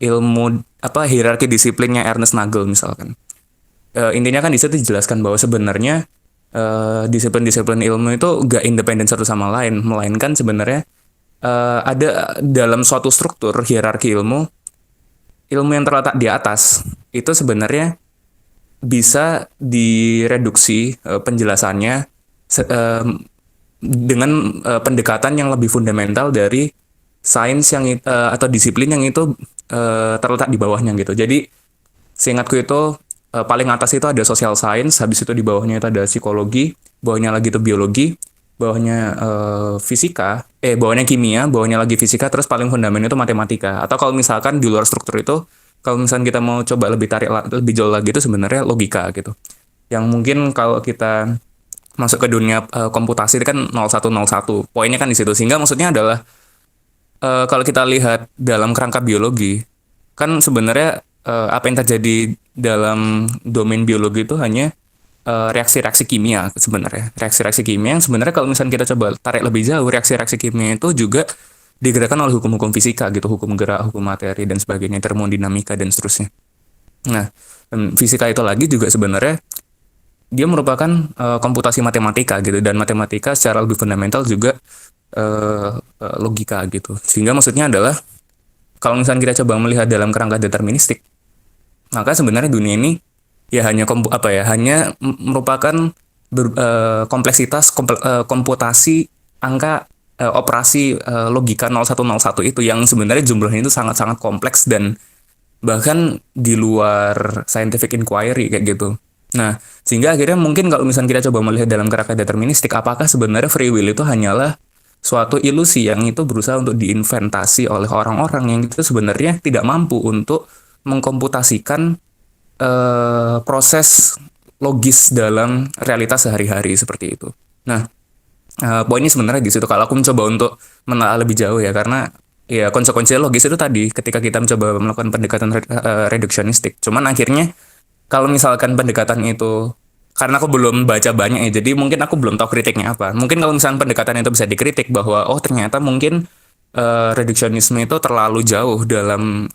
ilmu hierarki disiplinnya Ernest Nagel misalkan. Intinya kan di situ dijelaskan bahwa sebenarnya disiplin-disiplin ilmu itu gak independen satu sama lain, melainkan sebenarnya ada dalam suatu struktur hierarki ilmu yang terletak di atas itu sebenarnya bisa direduksi penjelasannya dengan pendekatan yang lebih fundamental dari sains yang atau disiplin yang itu terletak di bawahnya gitu. Jadi seingatku itu paling atas itu ada social science, habis itu di bawahnya itu ada psikologi, bawahnya lagi itu biologi, bawahnya bawahnya kimia, bawahnya lagi fisika, terus paling fundamental itu matematika. Atau kalau misalkan di luar struktur itu, kalau misalkan kita mau coba lebih lebih jauh lagi itu sebenarnya logika gitu. Yang mungkin kalau kita masuk ke dunia komputasi itu kan 0101. Poinnya kan di situ. Sehingga maksudnya adalah kalau kita lihat dalam kerangka biologi, kan sebenarnya apa yang terjadi dalam domain biologi itu hanya reaksi-reaksi kimia sebenarnya. Reaksi-reaksi kimia yang sebenarnya kalau misalnya kita coba tarik lebih jauh, reaksi-reaksi kimia itu juga digerakkan oleh hukum-hukum fisika gitu, hukum gerak, hukum materi dan sebagainya, termodinamika dan seterusnya. Nah, fisika itu lagi juga sebenarnya dia merupakan komputasi matematika gitu, dan matematika secara lebih fundamental juga logika gitu. Sehingga maksudnya adalah kalau misalnya kita coba melihat dalam kerangka deterministik, maka sebenarnya dunia ini ya hanya merupakan kompleksitas komputasi angka operasi logika 0101 itu yang sebenarnya jumlahnya itu sangat-sangat kompleks dan bahkan di luar scientific inquiry kayak gitu. Nah, sehingga akhirnya mungkin kalau misalnya kita coba melihat dalam kerangka deterministik, apakah sebenarnya free will itu hanyalah suatu ilusi yang itu berusaha untuk diinventasi oleh orang-orang yang itu sebenarnya tidak mampu untuk mengkomputasikan proses logis dalam realitas sehari-hari seperti itu. Nah, poinnya sebenarnya di situ. Kalau aku mencoba untuk menelaah lebih jauh ya, karena ya konsekuensi logis itu tadi ketika kita mencoba melakukan pendekatan reduksionistik. Cuman akhirnya kalau misalkan pendekatan itu, karena aku belum baca banyak ya, jadi mungkin aku belum tahu kritiknya apa. Mungkin kalau misalkan pendekatan itu bisa dikritik bahwa oh ternyata mungkin reduksionisme itu terlalu jauh dalam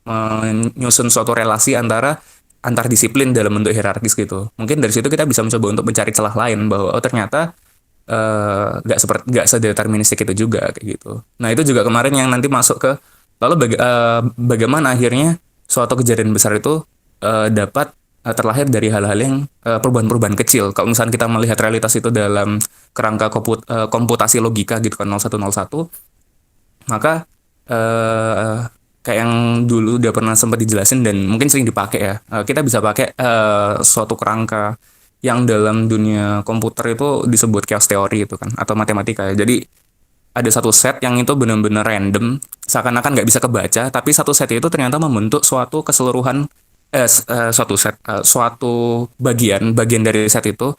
menyusun suatu relasi antar disiplin dalam bentuk hierarkis gitu. Mungkin dari situ kita bisa mencoba untuk mencari celah lain bahwa oh ternyata nggak sedeterministik itu juga kayak gitu. Nah itu juga kemarin yang nanti masuk ke lalu bagaimana akhirnya suatu kejadian besar itu dapat terlahir dari hal-hal yang perubahan-perubahan kecil. Kalau misalnya kita melihat realitas itu dalam kerangka komputasi logika gitu kan 0101, maka kayak yang dulu udah pernah sempat dijelasin dan mungkin sering dipakai ya. Kita bisa pakai suatu kerangka yang dalam dunia komputer itu disebut chaos theory itu kan, atau matematika ya. Jadi ada satu set yang itu benar-benar random, seakan-akan nggak bisa kebaca, tapi satu set itu ternyata membentuk suatu keseluruhan, suatu bagian dari set itu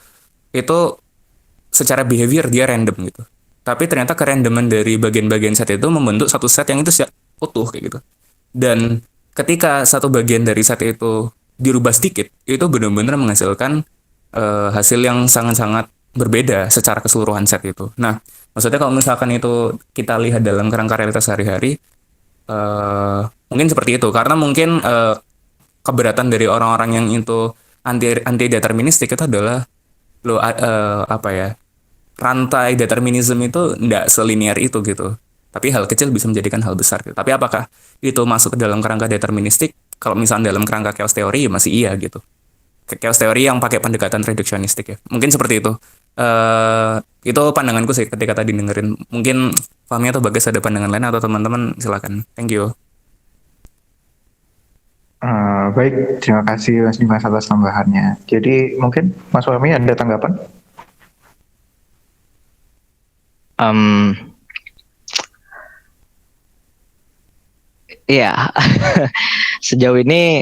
secara behavior dia random gitu. Tapi ternyata kerandoman dari bagian-bagian set itu membentuk satu set yang itu utuh kayak gitu. Dan ketika satu bagian dari set itu dirubah sedikit, itu benar-benar menghasilkan hasil yang sangat-sangat berbeda secara keseluruhan set itu. Nah, maksudnya kalau misalkan itu kita lihat dalam kerangka realitas sehari-hari, mungkin seperti itu. Karena mungkin keberatan dari orang-orang yang itu anti deterministik itu adalah apa ya, rantai determinisme itu tidak selinier itu gitu. Tapi hal kecil bisa menjadikan hal besar gitu. Tapi apakah itu masuk ke dalam kerangka deterministik? Kalau misalnya dalam kerangka chaos theory ya masih iya gitu. Chaos theory yang pakai pendekatan reduksionistik ya. Mungkin seperti itu. Itu pandanganku sih ketika tadi dengerin. Mungkin Fahmi atau Bagas ada pandangan lain atau teman-teman silakan. Thank you. Baik, terima kasih Mas Dimas atas tambahannya. Jadi mungkin Mas Fahmi ada tanggapan? Iya, sejauh ini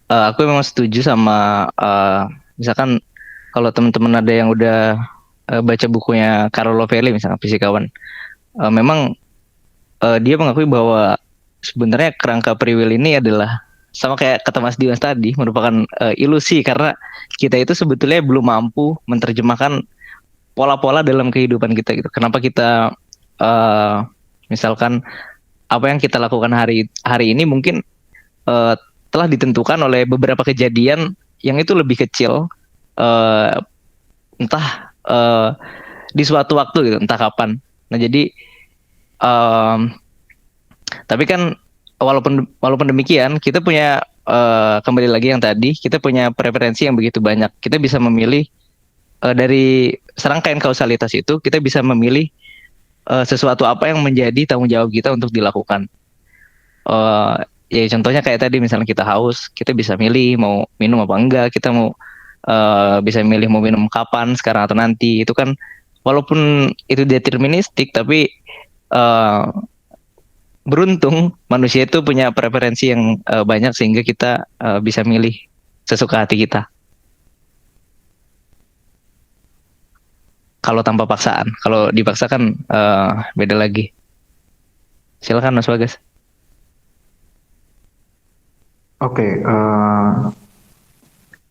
aku memang setuju sama misalkan kalau teman-teman ada yang udah baca bukunya Carlo Rovelli misalkan fisikawan, memang dia mengakui bahwa sebenarnya kerangka free will ini adalah sama kayak kata Mas Dimas tadi merupakan ilusi karena kita itu sebetulnya belum mampu menerjemahkan pola-pola dalam kehidupan kita gitu. Kenapa kita misalkan apa yang kita lakukan hari ini mungkin telah ditentukan oleh beberapa kejadian yang itu lebih kecil, entah di suatu waktu gitu, entah kapan. Nah jadi tapi kan walaupun demikian kita punya kembali lagi yang tadi kita punya preferensi yang begitu banyak. Kita bisa memilih dari serangkaian kausalitas itu kita bisa memilih sesuatu apa yang menjadi tanggung jawab kita untuk dilakukan. Ya contohnya kayak tadi misalnya kita haus, kita bisa milih mau minum apa enggak, kita mau bisa milih mau minum kapan, sekarang atau nanti. Itu kan walaupun itu deterministik tapi beruntung manusia itu punya preferensi yang banyak sehingga kita bisa milih sesuka hati kita. Kalau tanpa paksaan, kalau dipaksakan beda lagi. Silakan Mas Bagas. Oke,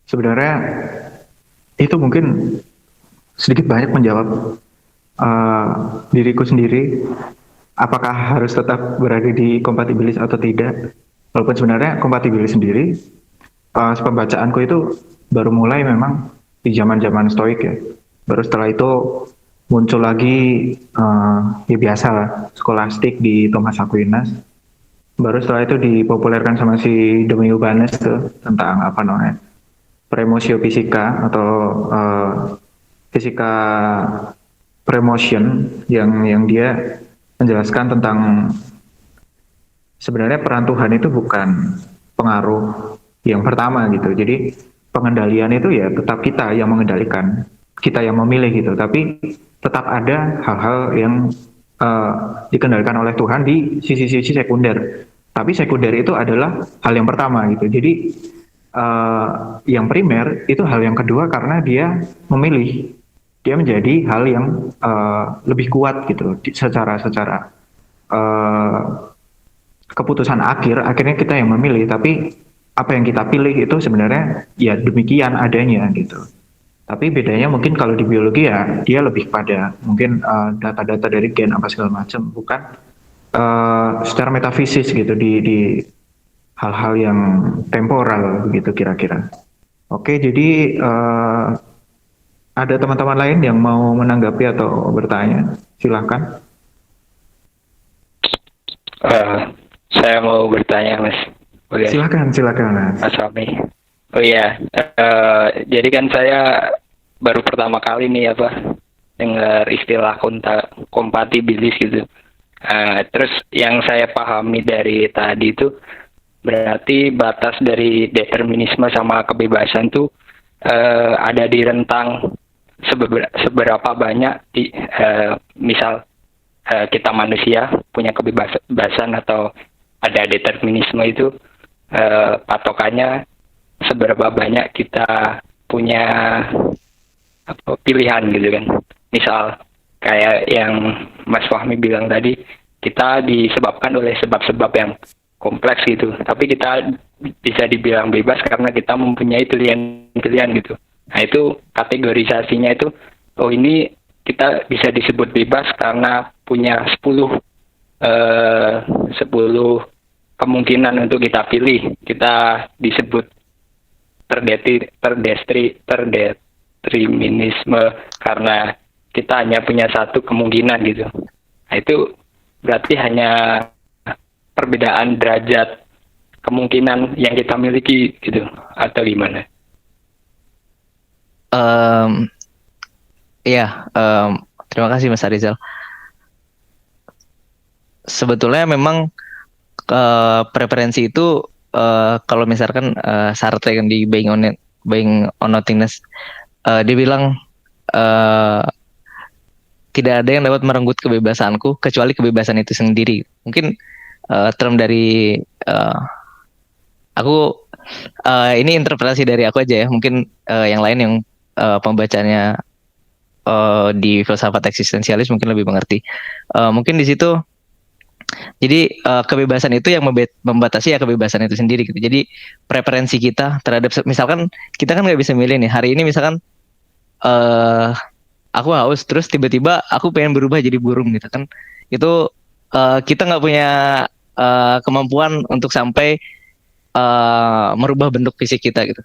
sebenarnya itu mungkin sedikit banyak menjawab diriku sendiri. Apakah harus tetap berada di kompatibilis atau tidak? Walaupun sebenarnya kompatibilis sendiri, pembacaanku itu baru mulai memang di zaman-zaman Stoik ya. Baru setelah itu muncul lagi ya biasa lah, skolastik di Thomas Aquinas. Baru setelah itu dipopulerkan sama si Dominius tuh tentang apa namanya premotio fisika atau fisika premotion yang dia menjelaskan tentang sebenarnya peran Tuhan itu bukan pengaruh yang pertama gitu. Jadi pengendalian itu ya tetap kita yang mengendalikan, kita yang memilih gitu. Tapi tetap ada hal-hal yang dikendalikan oleh Tuhan di sisi-sisi sekunder. Tapi sekunder itu adalah hal yang pertama gitu. Jadi yang primer itu hal yang kedua karena dia memilih. Dia menjadi hal yang lebih kuat gitu secara keputusan akhirnya kita yang memilih, tapi apa yang kita pilih itu sebenarnya ya demikian adanya gitu. Tapi bedanya mungkin kalau di biologi ya dia lebih pada mungkin data-data dari gen apa segala macam, bukan secara metafisis gitu di hal-hal yang temporal begitu kira-kira. Oke, jadi ada teman-teman lain yang mau menanggapi atau bertanya? Silahkan. Saya mau bertanya, Mas. Oke, Silakan Mas. Mas Fahmi. Oh iya, jadi kan saya baru pertama kali nih dengar istilah kompatibilis gitu. Terus yang saya pahami dari tadi itu berarti batas dari determinisme sama kebebasan tuh ada di rentang seberapa banyak misal kita manusia punya kebebasan atau ada determinisme itu patokannya seberapa banyak kita punya pilihan gitu kan. Misal kayak yang Mas Fahmi bilang tadi, kita disebabkan oleh sebab-sebab yang kompleks gitu, tapi kita bisa dibilang bebas karena kita mempunyai pilihan-pilihan gitu. Nah itu kategorisasinya itu, oh ini kita bisa disebut bebas karena punya 10 kemungkinan untuk kita pilih. Kita disebut terdeterminisme karena kita hanya punya satu kemungkinan gitu. Nah itu berarti hanya perbedaan derajat kemungkinan yang kita miliki gitu, atau gimana? Terima kasih Mas Arizal. Sebetulnya memang preferensi itu kalau misalkan Sartre kan di Being on Nothingness, dia bilang tidak ada yang dapat merenggut kebebasanku kecuali kebebasan itu sendiri. Mungkin term dari aku, ini interpretasi dari aku aja ya. Mungkin yang lain yang pembacanya di filsafat eksistensialis mungkin lebih mengerti. Mungkin di situ, jadi kebebasan itu yang membatasi ya kebebasan itu sendiri gitu. Jadi preferensi kita terhadap, misalkan kita kan nggak bisa milih nih hari ini, misalkan aku haus terus tiba-tiba aku pengen berubah jadi burung gitu kan, itu kita nggak punya kemampuan untuk sampai merubah bentuk fisik kita gitu.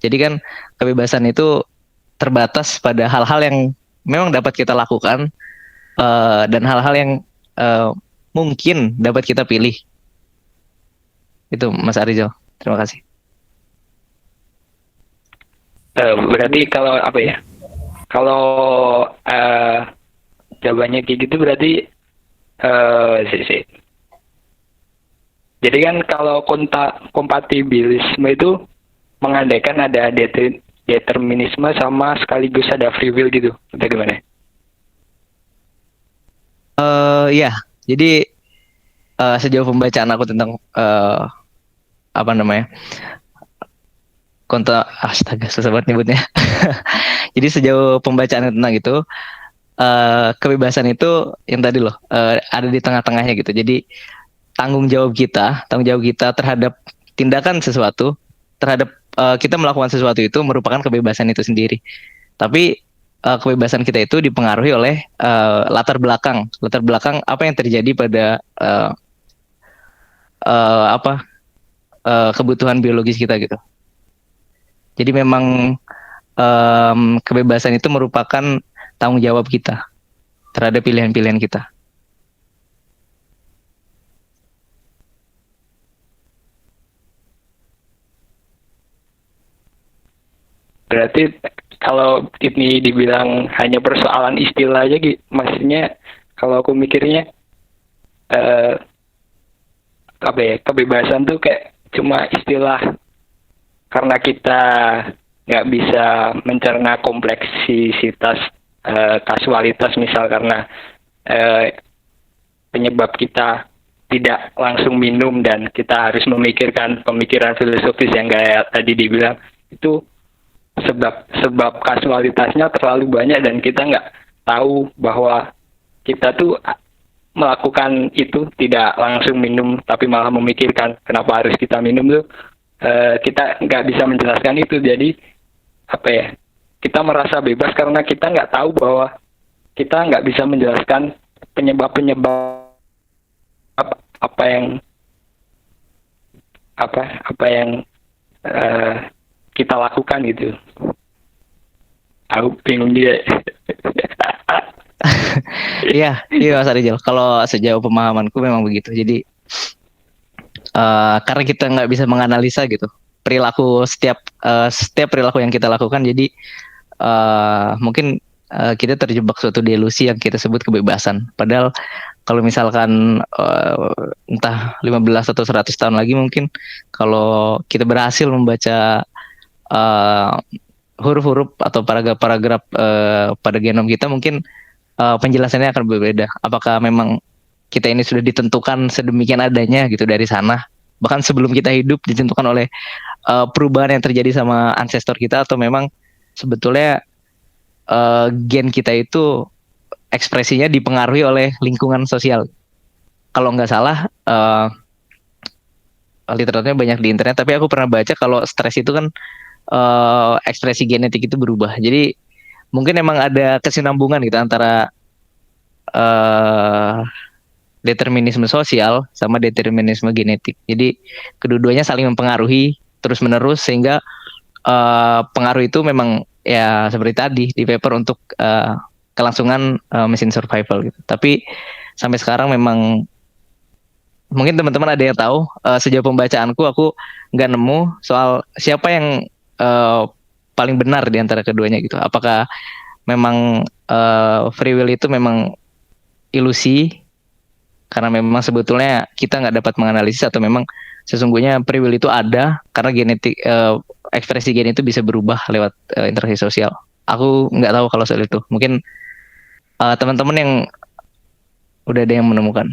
Jadi kan kebebasan itu terbatas pada hal-hal yang memang dapat kita lakukan dan hal-hal yang mungkin dapat kita pilih. Itu Mas Arizal. Terima kasih. Berarti kalau kalau jawabannya kayak gitu berarti jadi kan kalau kompatibilisme itu mengandaikan ada determinisme sama sekaligus ada free will gitu, atau gimana? Ya, jadi sejauh pembacaan aku tentang astaga susah banget nyebutnya. Jadi sejauh pembacaan tentang itu, kebebasan itu yang tadi loh ada di tengah-tengahnya gitu. Jadi tanggung jawab kita terhadap tindakan sesuatu, terhadap kita melakukan sesuatu itu merupakan kebebasan itu sendiri. Tapi kebebasan kita itu dipengaruhi oleh latar belakang apa yang terjadi pada kebutuhan biologis kita gitu. Jadi memang kebebasan itu merupakan tanggung jawab kita terhadap pilihan-pilihan kita. Berarti kalau ini dibilang hanya persoalan istilah aja gitu, maksudnya kalau aku mikirnya kebebasan tuh kayak cuma istilah karena kita nggak bisa mencerna kompleksitas kasualitas, misal karena penyebab kita tidak langsung minum dan kita harus memikirkan pemikiran filosofis yang kayak tadi dibilang itu, sebab kasualitasnya terlalu banyak dan kita nggak tahu bahwa kita tuh melakukan itu tidak langsung minum tapi malah memikirkan kenapa harus kita minum tuh, kita nggak bisa menjelaskan itu. Jadi kita merasa bebas karena kita nggak tahu bahwa kita nggak bisa menjelaskan penyebab apa yang kita lakukan gitu. Aku bingung dia. Iya Mas Arizal. Kalau sejauh pemahamanku memang begitu. Jadi karena kita nggak bisa menganalisa gitu perilaku setiap perilaku yang kita lakukan, jadi mungkin kita terjebak suatu delusi yang kita sebut kebebasan. Padahal kalau misalkan entah 15 atau 100 tahun lagi, mungkin kalau kita berhasil membaca uh, huruf-huruf atau paragraf-paragraf pada genom kita, mungkin penjelasannya akan berbeda. Apakah memang kita ini sudah ditentukan sedemikian adanya gitu dari sana, bahkan sebelum kita hidup ditentukan oleh perubahan yang terjadi sama ancestor kita, atau memang sebetulnya gen kita itu ekspresinya dipengaruhi oleh lingkungan sosial. Kalau nggak salah, literaturnya banyak di internet, tapi aku pernah baca kalau stres itu kan ekspresi genetik itu berubah. Jadi mungkin emang ada kesinambungan gitu antara determinisme sosial sama determinisme genetik. Jadi kedua-duanya saling mempengaruhi terus-menerus, sehingga pengaruh itu memang ya seperti tadi di paper untuk kelangsungan mesin survival gitu. Tapi sampai sekarang memang mungkin teman-teman ada yang tahu, sejauh pembacaanku aku nggak nemu soal siapa yang paling benar di antara keduanya gitu. Apakah memang free will itu memang ilusi karena memang sebetulnya kita nggak dapat menganalisis, atau memang sesungguhnya free will itu ada karena genetik ekspresi gen itu bisa berubah lewat interaksi sosial. Aku nggak tahu kalau soal itu. Mungkin teman-teman yang udah ada yang menemukan.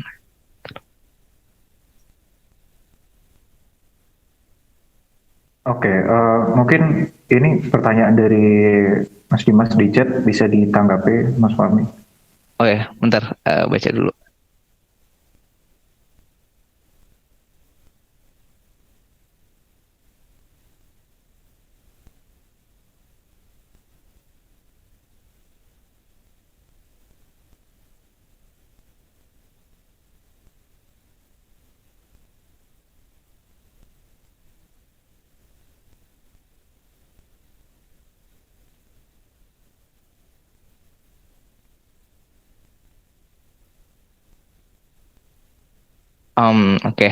Oke, mungkin ini pertanyaan dari Mas Dimas di chat, bisa ditanggapi Mas Fahmi. Oke, bentar, baca dulu. Oke.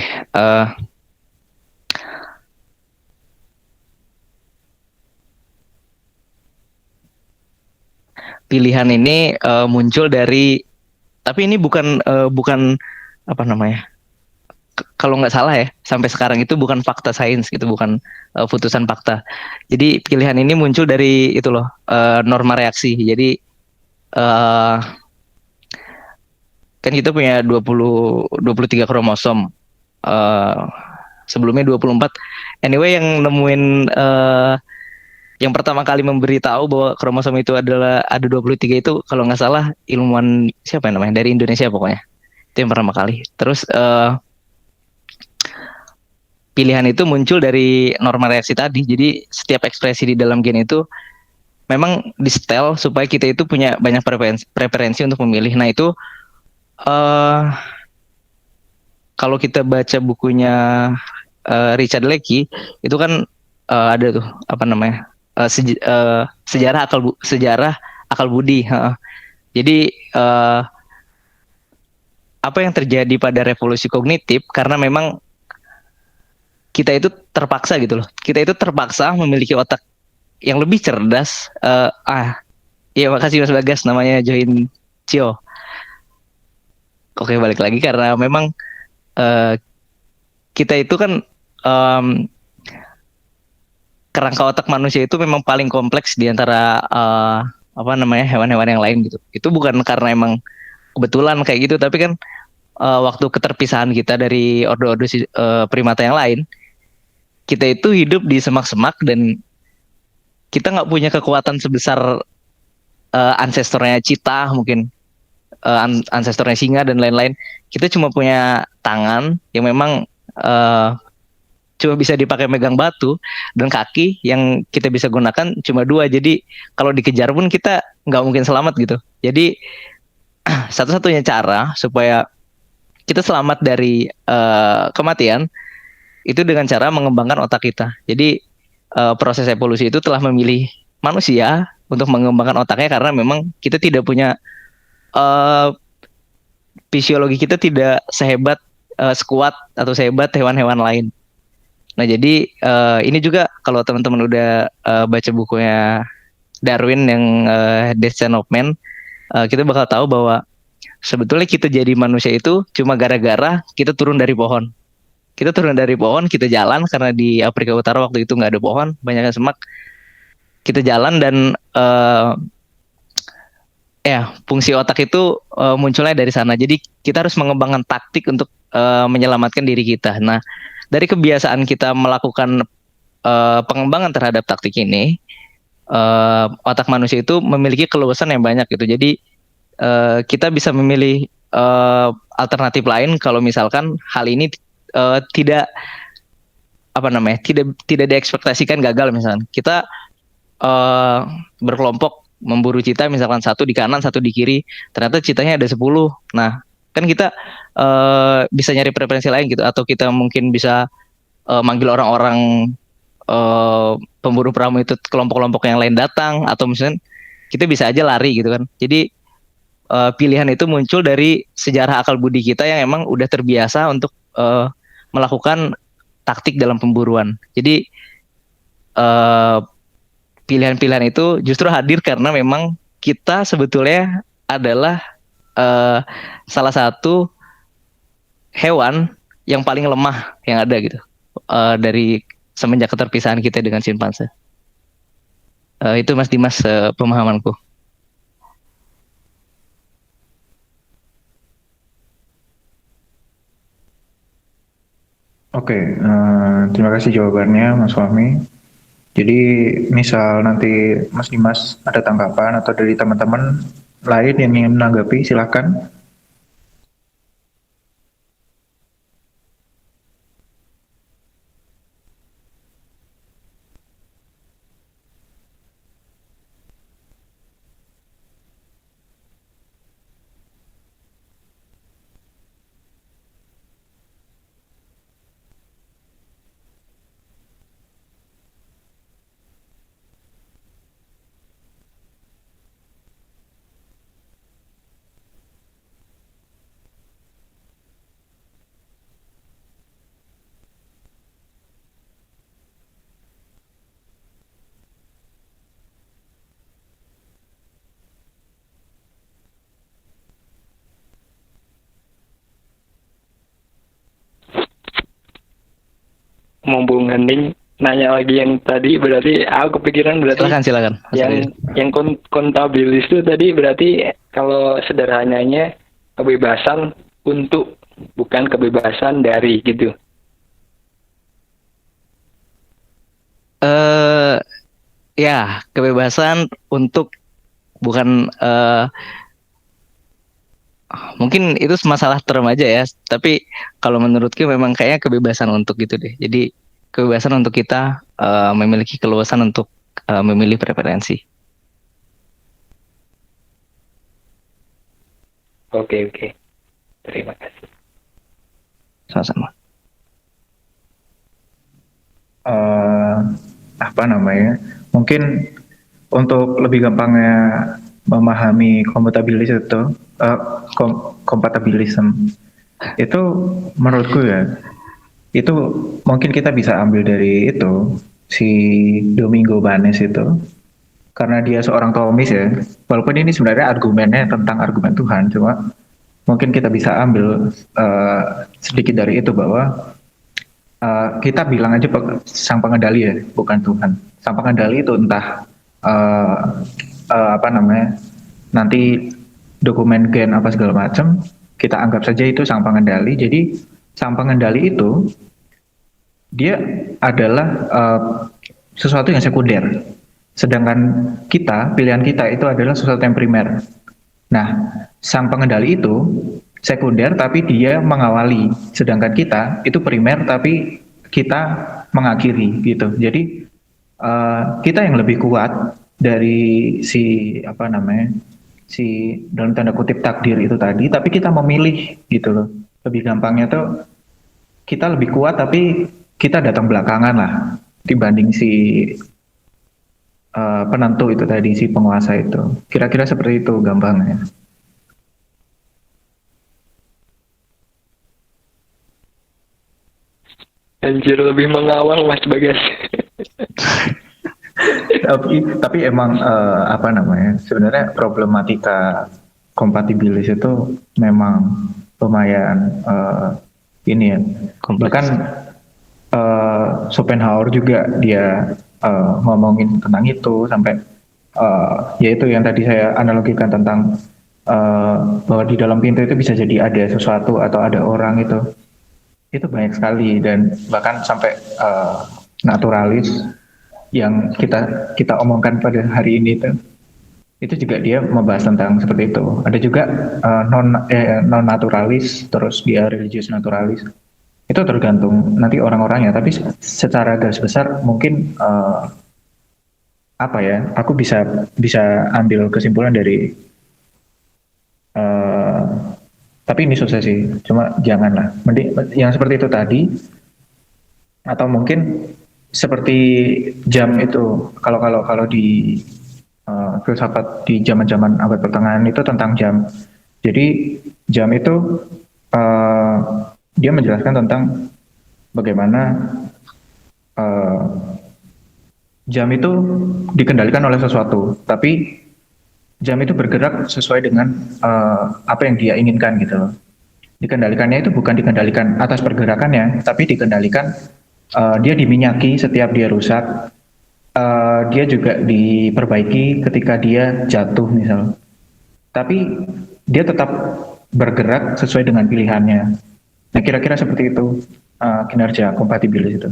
Pilihan ini muncul dari, tapi ini bukan apa namanya? Kalau nggak salah ya, sampai sekarang itu bukan fakta sains gitu, bukan putusan fakta. Jadi pilihan ini muncul dari itu loh, norma reaksi. Jadi kan kita punya 23 kromosom. Sebelumnya 24. Anyway, yang nemuin yang pertama kali memberitahu bahwa kromosom itu ada 23 itu, kalau nggak salah ilmuwan siapa yang namanya, dari Indonesia pokoknya. Itu yang pertama kali. Terus pilihan itu muncul dari norma reaksi tadi. Jadi setiap ekspresi di dalam gen itu memang disetel supaya kita itu punya banyak preferensi untuk memilih. Nah itu kalau kita baca bukunya Richard Leakey, itu kan ada tuh apa namanya, sejarah akal budi. Jadi apa yang terjadi pada revolusi kognitif, karena memang kita itu terpaksa gitu loh. Kita itu terpaksa memiliki otak yang lebih cerdas. Iya, makasih Mas Bagas, namanya Join Cio. Oke, balik lagi karena memang kita itu kan kerangka otak manusia itu memang paling kompleks di antara apa namanya, hewan-hewan yang lain gitu. Itu bukan karena emang kebetulan kayak gitu, tapi kan waktu keterpisahan kita dari ordo-ordo primata yang lain, kita itu hidup di semak-semak dan kita nggak punya kekuatan sebesar ancestornya cheetah, mungkin ancestornya singa dan lain-lain. Kita cuma punya tangan yang memang cuma bisa dipakai megang batu, dan kaki yang kita bisa gunakan cuma dua. Jadi kalau dikejar pun kita nggak mungkin selamat gitu. Jadi satu-satunya cara supaya kita selamat dari kematian itu dengan cara mengembangkan otak kita. Jadi proses evolusi itu telah memilih manusia untuk mengembangkan otaknya, karena memang kita tidak punya fisiologi kita tidak sehebat sekuat atau sehebat hewan-hewan lain. Nah, jadi ini juga kalau teman-teman udah baca bukunya Darwin yang Descent of Man, kita bakal tahu bahwa sebetulnya kita jadi manusia itu cuma gara-gara kita turun dari pohon. Kita turun dari pohon, kita jalan karena di Afrika Utara waktu itu nggak ada pohon, banyaknya semak. Kita jalan dan fungsi otak itu munculnya dari sana. Jadi kita harus mengembangkan taktik untuk menyelamatkan diri kita. Nah, dari kebiasaan kita melakukan pengembangan terhadap taktik ini, otak manusia itu memiliki keluasan yang banyak gitu. Jadi kita bisa memilih alternatif lain kalau misalkan hal ini tidak tidak diekspektasikan gagal. Misalkan kita berkelompok memburu cita, misalkan satu di kanan satu di kiri, ternyata citanya ada 10. Nah, kan kita bisa nyari preferensi lain gitu, atau kita mungkin bisa manggil orang-orang pemburu peramu itu, kelompok-kelompok yang lain datang, atau misalnya kita bisa aja lari gitu kan. Jadi pilihan itu muncul dari sejarah akal budi kita yang emang udah terbiasa untuk melakukan taktik dalam pemburuan. Jadi pilihan-pilihan itu justru hadir karena memang kita sebetulnya adalah salah satu hewan yang paling lemah yang ada gitu, dari semenjak keterpisahan kita dengan simpanse. Itu Mas Dimas pemahamanku. Oke, terima kasih jawabannya Mas Fahmi. Jadi misal nanti Mas Dimas ada tanggapan atau dari teman-teman lain yang ingin menanggapi, silakan. Mumpung hening nanya lagi yang tadi, berarti aku kepikiran berarti Silakan. yang kontabilis itu tadi berarti kalau sederhananya kebebasan untuk, bukan kebebasan dari gitu. Ya, kebebasan untuk, bukan mungkin itu masalah term aja ya, tapi kalau menurutku memang kayaknya kebebasan untuk gitu deh. Jadi kebebasan untuk kita memiliki keluasan untuk memilih preferensi. Oke. Terima kasih. Sama-sama. Mungkin untuk lebih gampangnya memahami kompatibilisme itu, menurutku ya, itu mungkin kita bisa ambil dari itu, si Domingo Banes itu, karena dia seorang Thomis ya, walaupun ini sebenarnya argumennya tentang argumen Tuhan, cuma mungkin kita bisa ambil sedikit dari itu, bahwa kita bilang aja sang pengendali ya, bukan Tuhan. Sang pengendali itu entah nanti dokumen gen apa segala macam, kita anggap saja itu sang pengendali. Jadi sang pengendali itu dia adalah sesuatu yang sekunder, sedangkan pilihan kita itu adalah sesuatu yang primer. Nah, sang pengendali itu sekunder tapi dia mengawali, sedangkan kita itu primer tapi kita mengakhiri gitu. Jadi kita yang lebih kuat dari si dalam tanda kutip takdir itu tadi, tapi kita memilih gitu loh. Lebih gampangnya tuh kita lebih kuat tapi kita datang belakangan lah dibanding si penentu itu tadi, si penguasa itu. Kira-kira seperti itu gampangnya. Anjir, lebih mengawal Mas Bagas. Tapi emang apa namanya? Sebenarnya problematika kompatibilis itu memang lumayan ini ya. Kompleks. Bahkan Schopenhauer juga dia ngomongin tentang itu sampai yaitu yang tadi saya analogikan tentang bahwa di dalam pintu itu bisa jadi ada sesuatu atau ada orang itu banyak sekali, dan bahkan sampai naturalis yang kita omongkan pada hari ini itu juga dia membahas tentang seperti itu. Ada juga non naturalis, terus dia religius naturalis. Itu tergantung nanti orang-orangnya, tapi secara garis besar mungkin apa ya, aku bisa ambil kesimpulan dari tapi ini susah sih, cuma janganlah mending yang seperti itu tadi, atau mungkin seperti jam itu. Kalau di filsafat di zaman-zaman abad pertengahan itu tentang jam. Jadi jam itu dia menjelaskan tentang bagaimana jam itu dikendalikan oleh sesuatu, tapi jam itu bergerak sesuai dengan apa yang dia inginkan gitu loh. Dikendalikannya itu bukan dikendalikan atas pergerakannya, tapi dikendalikan dia diminyaki setiap dia rusak, dia juga diperbaiki ketika dia jatuh misal. Tapi dia tetap bergerak sesuai dengan pilihannya. Nah kira-kira seperti itu kinerja kompatibilis itu.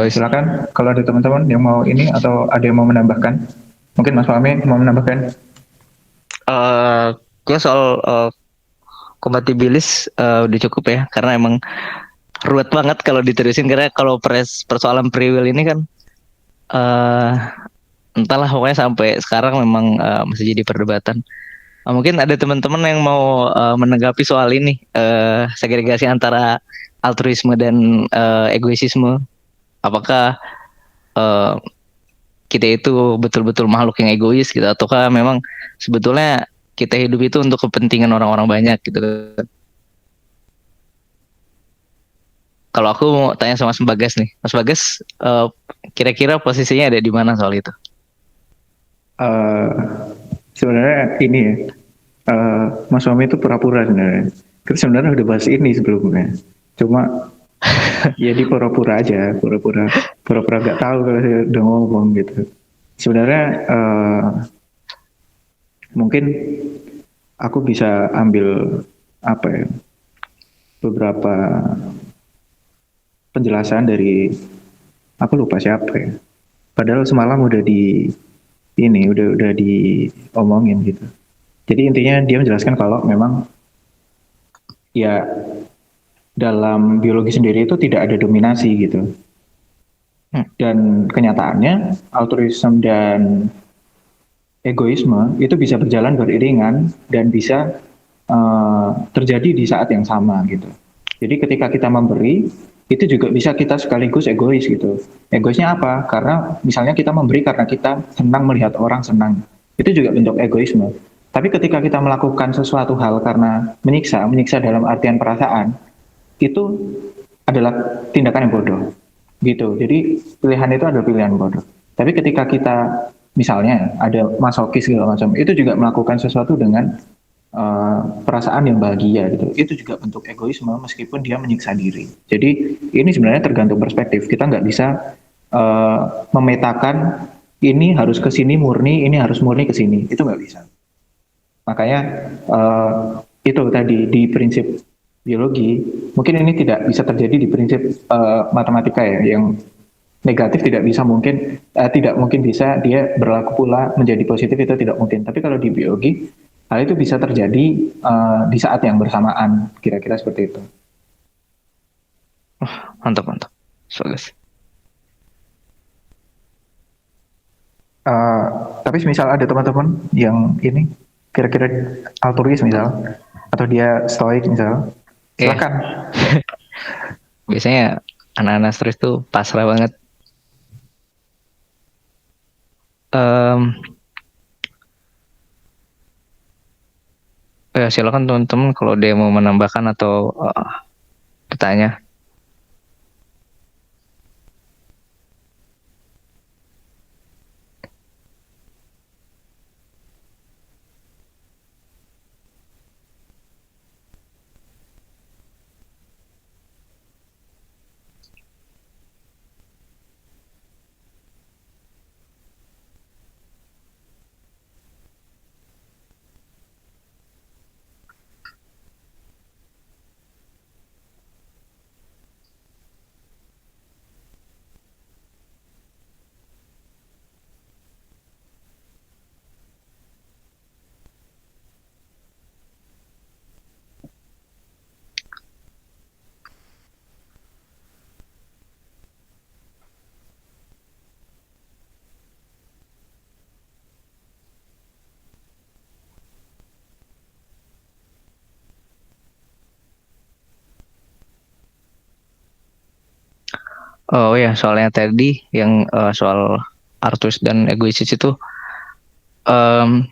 Silakan kalau ada teman-teman yang mau ini atau ada yang mau menambahkan. Mungkin Mas Fahmi mau menambahkan. Gue soal kompatibilis udah cukup ya, karena emang ruwet banget kalau diterusin, karena kalau persoalan free will ini kan entahlah, pokoknya sampai sekarang memang masih jadi perdebatan. Mungkin ada teman-teman yang mau menanggapi soal ini, segregasi antara altruisme dan egoisisme. Apakah kita itu betul-betul makhluk yang egois gitu, ataukah memang sebetulnya kita hidup itu untuk kepentingan orang-orang banyak gitu. Kalau aku mau tanya sama Mas Bagas nih, Mas Bagas kira-kira posisinya ada di mana soal itu? Sebenarnya ini ya, Mas Fahmi itu pura-pura sebenarnya. Kita sebenarnya udah bahas ini sebelumnya, cuma ya di pura-pura aja, pura-pura nggak tahu kalau saya udah ngomong gitu. Sebenarnya mungkin aku bisa ambil apa ya, beberapa penjelasan dari, aku lupa siapa ya. Padahal semalam udah diomongin gitu. Jadi intinya dia menjelaskan kalau memang ya dalam biologi sendiri itu tidak ada dominasi gitu. Dan kenyataannya altruisme dan egoisme itu bisa berjalan beriringan dan bisa terjadi di saat yang sama gitu. Jadi ketika kita memberi, itu juga bisa kita sekaligus egois gitu. Egoisnya apa? Karena misalnya kita memberi karena kita senang melihat orang senang. Itu juga bentuk egoisme. Tapi ketika kita melakukan sesuatu hal karena menyiksa dalam artian perasaan, itu adalah tindakan yang bodoh gitu. Jadi pilihan itu adalah pilihan bodoh. Tapi ketika kita misalnya ada masokis segala macam, itu juga melakukan sesuatu dengan perasaan yang bahagia gitu, itu juga bentuk egoisme meskipun dia menyiksa diri. Jadi ini sebenarnya tergantung perspektif. Kita nggak bisa memetakan ini harus ke sini murni, ini harus murni ke sini, itu nggak bisa. Makanya itu tadi di prinsip biologi, mungkin ini tidak bisa terjadi di prinsip matematika ya, yang negatif tidak mungkin bisa dia berlaku pula menjadi positif, itu tidak mungkin. Tapi kalau di biologi, hal itu bisa terjadi di saat yang bersamaan, kira-kira seperti itu. Mantap. Bagus. Tapi misal ada teman-teman yang ini kira-kira altruis misal, atau dia stoik misal, silakan. Biasanya Anak-anak stres tuh pasrah banget. Em, Ya silakan teman-teman kalau dia mau menambahkan atau bertanya. Oh ya, soalnya tadi yang soal artus dan egoistis itu, em,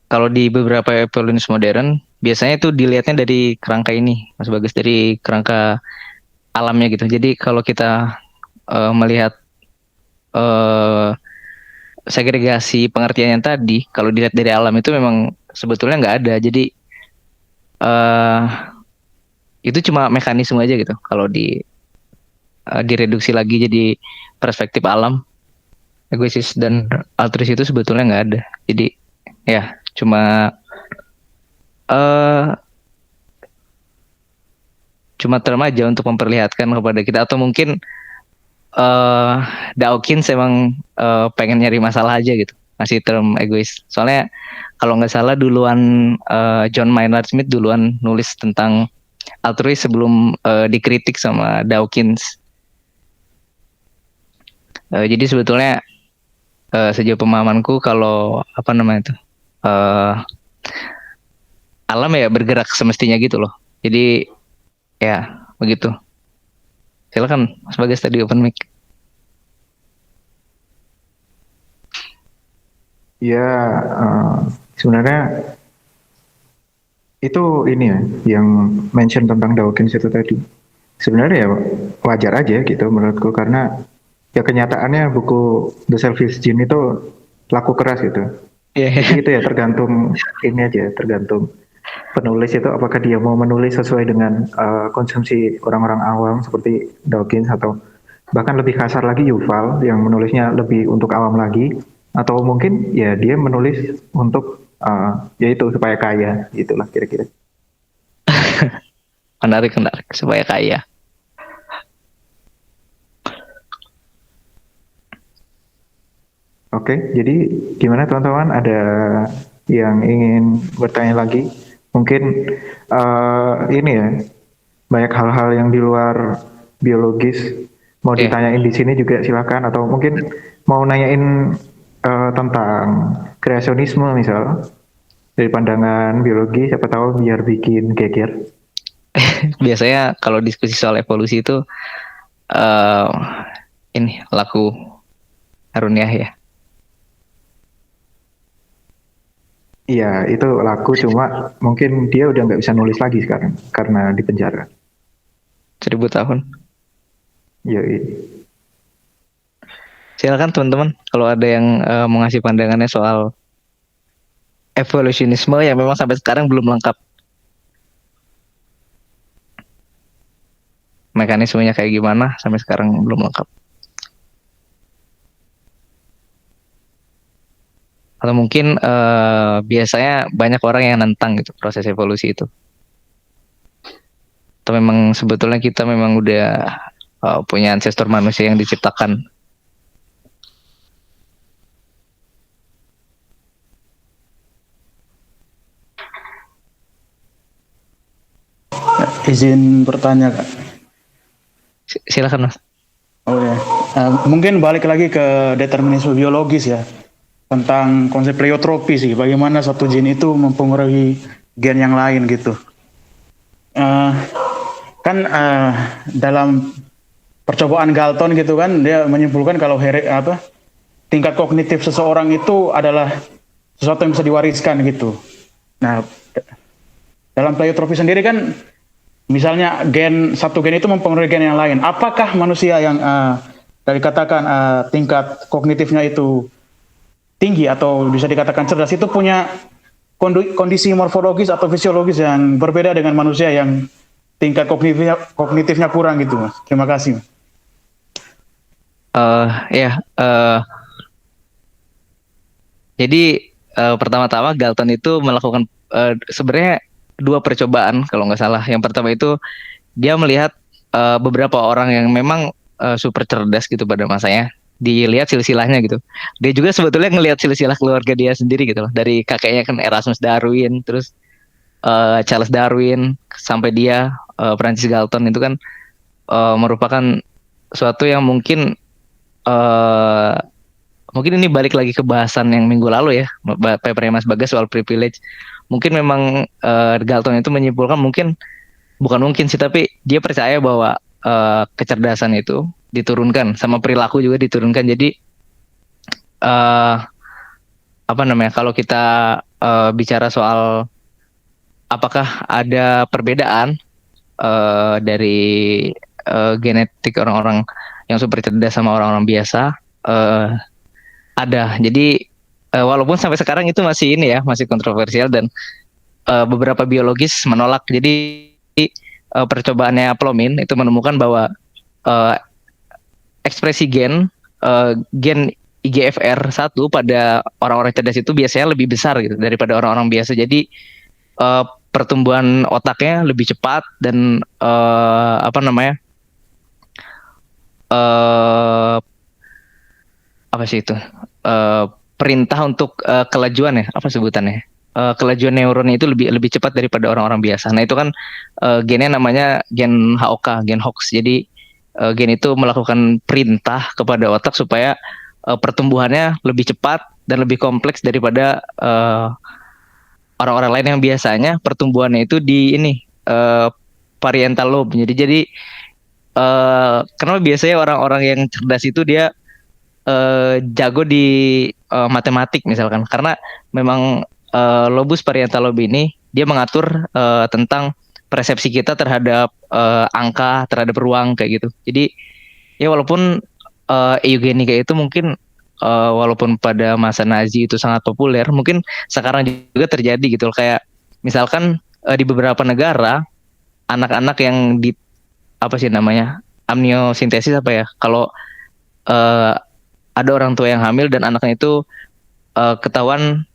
kalau di beberapa evolusi modern biasanya itu dilihatnya dari kerangka ini, Mas Bagus, dari kerangka alamnya gitu. Jadi kalau kita melihat eh, segregasi pengertian yang tadi, kalau dilihat dari alam itu memang sebetulnya nggak ada. Jadi eh itu cuma mekanisme aja gitu. Kalau direduksi lagi jadi perspektif alam, egoistis dan altruis itu sebetulnya nggak ada. Jadi ya cuma eh cuma term aja untuk memperlihatkan kepada kita, atau mungkin eh Dawkins emang pengen nyari masalah aja gitu ngasih term egois. Soalnya kalau nggak salah duluan John Maynard Smith duluan nulis tentang altruis sebelum dikritik sama Dawkins. Jadi sebetulnya sejauh pemahamanku kalau apa namanya itu eh alam ya bergerak semestinya gitu loh. Jadi ya begitu. Silakan sebagai tadi open mic. Ya, sebenarnya itu ini ya, yang mention tentang Dawkins itu tadi. Sebenarnya ya wajar aja gitu menurutku, karena ya kenyataannya buku The Selfish Gene itu laku keras gitu. Iya. Jadi itu ya tergantung ini aja, tergantung penulis itu apakah dia mau menulis sesuai dengan konsumsi orang-orang awam seperti Dawkins, atau bahkan lebih kasar lagi Yuval yang menulisnya lebih untuk awam lagi, atau mungkin ya dia menulis untuk yaitu supaya kaya, itulah kira-kira. Menarik supaya kaya. Oke, jadi gimana teman-teman? Ada yang ingin bertanya lagi? Mungkin ini ya, banyak hal-hal yang di luar biologis mau Iya. ditanyain di sini juga silakan, atau mungkin mau nanyain tentang kreasionisme misal dari pandangan biologi, siapa tahu biar bikin geger. Biasanya kalau diskusi soal evolusi itu eh ini laku Haruniah ya. Iya, itu laku, cuma mungkin dia udah nggak bisa nulis lagi sekarang karena di penjara. 1000 tahun. Yoi. Silakan teman-teman kalau ada yang mau ngasih pandangannya soal evolusionisme yang memang sampai sekarang belum lengkap. Mekanismenya kayak gimana sampai sekarang belum lengkap. Atau mungkin biasanya banyak orang yang nentang gitu proses evolusi itu. Atau memang sebetulnya kita memang udah punya ancestor manusia yang diciptakan. Izin bertanya, Kak. Silakan Mas. Oh ya, mungkin balik lagi ke determinisme biologis ya, tentang konsep pleiotropi sih, bagaimana satu gen itu mempengaruhi gen yang lain gitu. Eh, kan dalam percobaan Galton gitu kan, dia menyimpulkan kalau tingkat kognitif seseorang itu adalah sesuatu yang bisa diwariskan gitu. Nah, dalam pleiotropi sendiri kan, misalnya satu gen itu mempengaruhi gen yang lain. Apakah manusia yang dari katakan tingkat kognitifnya itu tinggi atau bisa dikatakan cerdas itu punya kondisi morfologis atau fisiologis yang berbeda dengan manusia yang tingkat kognitifnya kurang gitu, Mas? Terima kasih. Ya, jadi pertama-tama Galton itu melakukan sebenarnya 2 percobaan kalau nggak salah. Yang pertama itu dia melihat beberapa orang yang memang super cerdas gitu pada masanya, dilihat silsilahnya gitu. Dia juga sebetulnya ngelihat silsilah keluarga dia sendiri gitu loh. Dari kakeknya kan Erasmus Darwin, terus Charles Darwin, sampai dia Francis Galton itu kan merupakan suatu yang mungkin ini balik lagi ke bahasan yang minggu lalu ya, papernya Mas Bagas soal privilege. Mungkin memang Galton itu menyimpulkan bukan mungkin sih, tapi dia percaya bahwa kecerdasan itu diturunkan, sama perilaku juga diturunkan. Jadi kalau kita bicara soal apakah ada perbedaan dari genetik orang-orang yang super cerdas sama orang-orang biasa, ada. Jadi walaupun sampai sekarang itu masih kontroversial dan beberapa biologis menolak. Jadi percobaannya Plomin itu menemukan bahwa ekspresi gen IGFR1 pada orang-orang cerdas itu biasanya lebih besar gitu daripada orang-orang biasa. Jadi pertumbuhan otaknya lebih cepat dan perintah untuk kelajuan ya, apa sebutannya? Kelajuan neuronnya itu lebih cepat daripada orang-orang biasa. Nah, itu kan gennya namanya gen HOK, gen Hox. Jadi gen itu melakukan perintah kepada otak supaya pertumbuhannya lebih cepat dan lebih kompleks daripada orang-orang lain yang biasanya pertumbuhannya itu di parietal lobe. Jadi kenapa biasanya orang-orang yang cerdas itu dia jago di matematik misalkan, karena memang lobus parietal lobe ini dia mengatur tentang persepsi kita terhadap angka, terhadap ruang kayak gitu. Jadi ya walaupun eugenika itu mungkin walaupun pada masa Nazi itu sangat populer, mungkin sekarang juga terjadi gitu. Kayak misalkan di beberapa negara anak-anak yang di amniosintesis kalau ada orang tua yang hamil dan anaknya itu ketahuan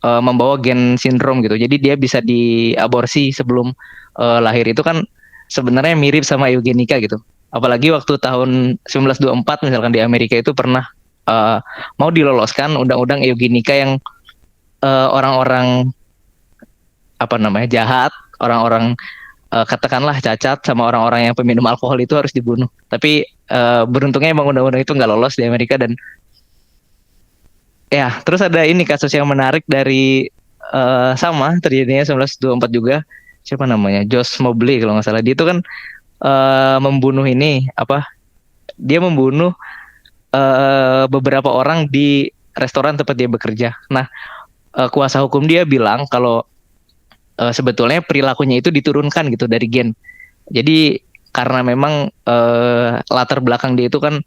membawa gen sindrom gitu. Jadi dia bisa diaborsi sebelum lahir. Itu kan sebenarnya mirip sama eugenika gitu. Apalagi waktu tahun 1924 misalkan di Amerika itu pernah mau diloloskan undang-undang eugenika yang orang-orang jahat, orang-orang katakanlah cacat sama orang-orang yang peminum alkohol itu harus dibunuh. Tapi beruntungnya emang undang-undang itu nggak lolos di Amerika. Dan ya terus ada ini kasus yang menarik dari sama terjadinya 1924 juga. Siapa namanya? Josh Mobley kalau nggak salah. Dia itu kan membunuh dia membunuh beberapa orang di restoran tempat dia bekerja. Nah, kuasa hukum dia bilang kalau sebetulnya perilakunya itu diturunkan gitu dari gen. Jadi karena memang latar belakang dia itu kan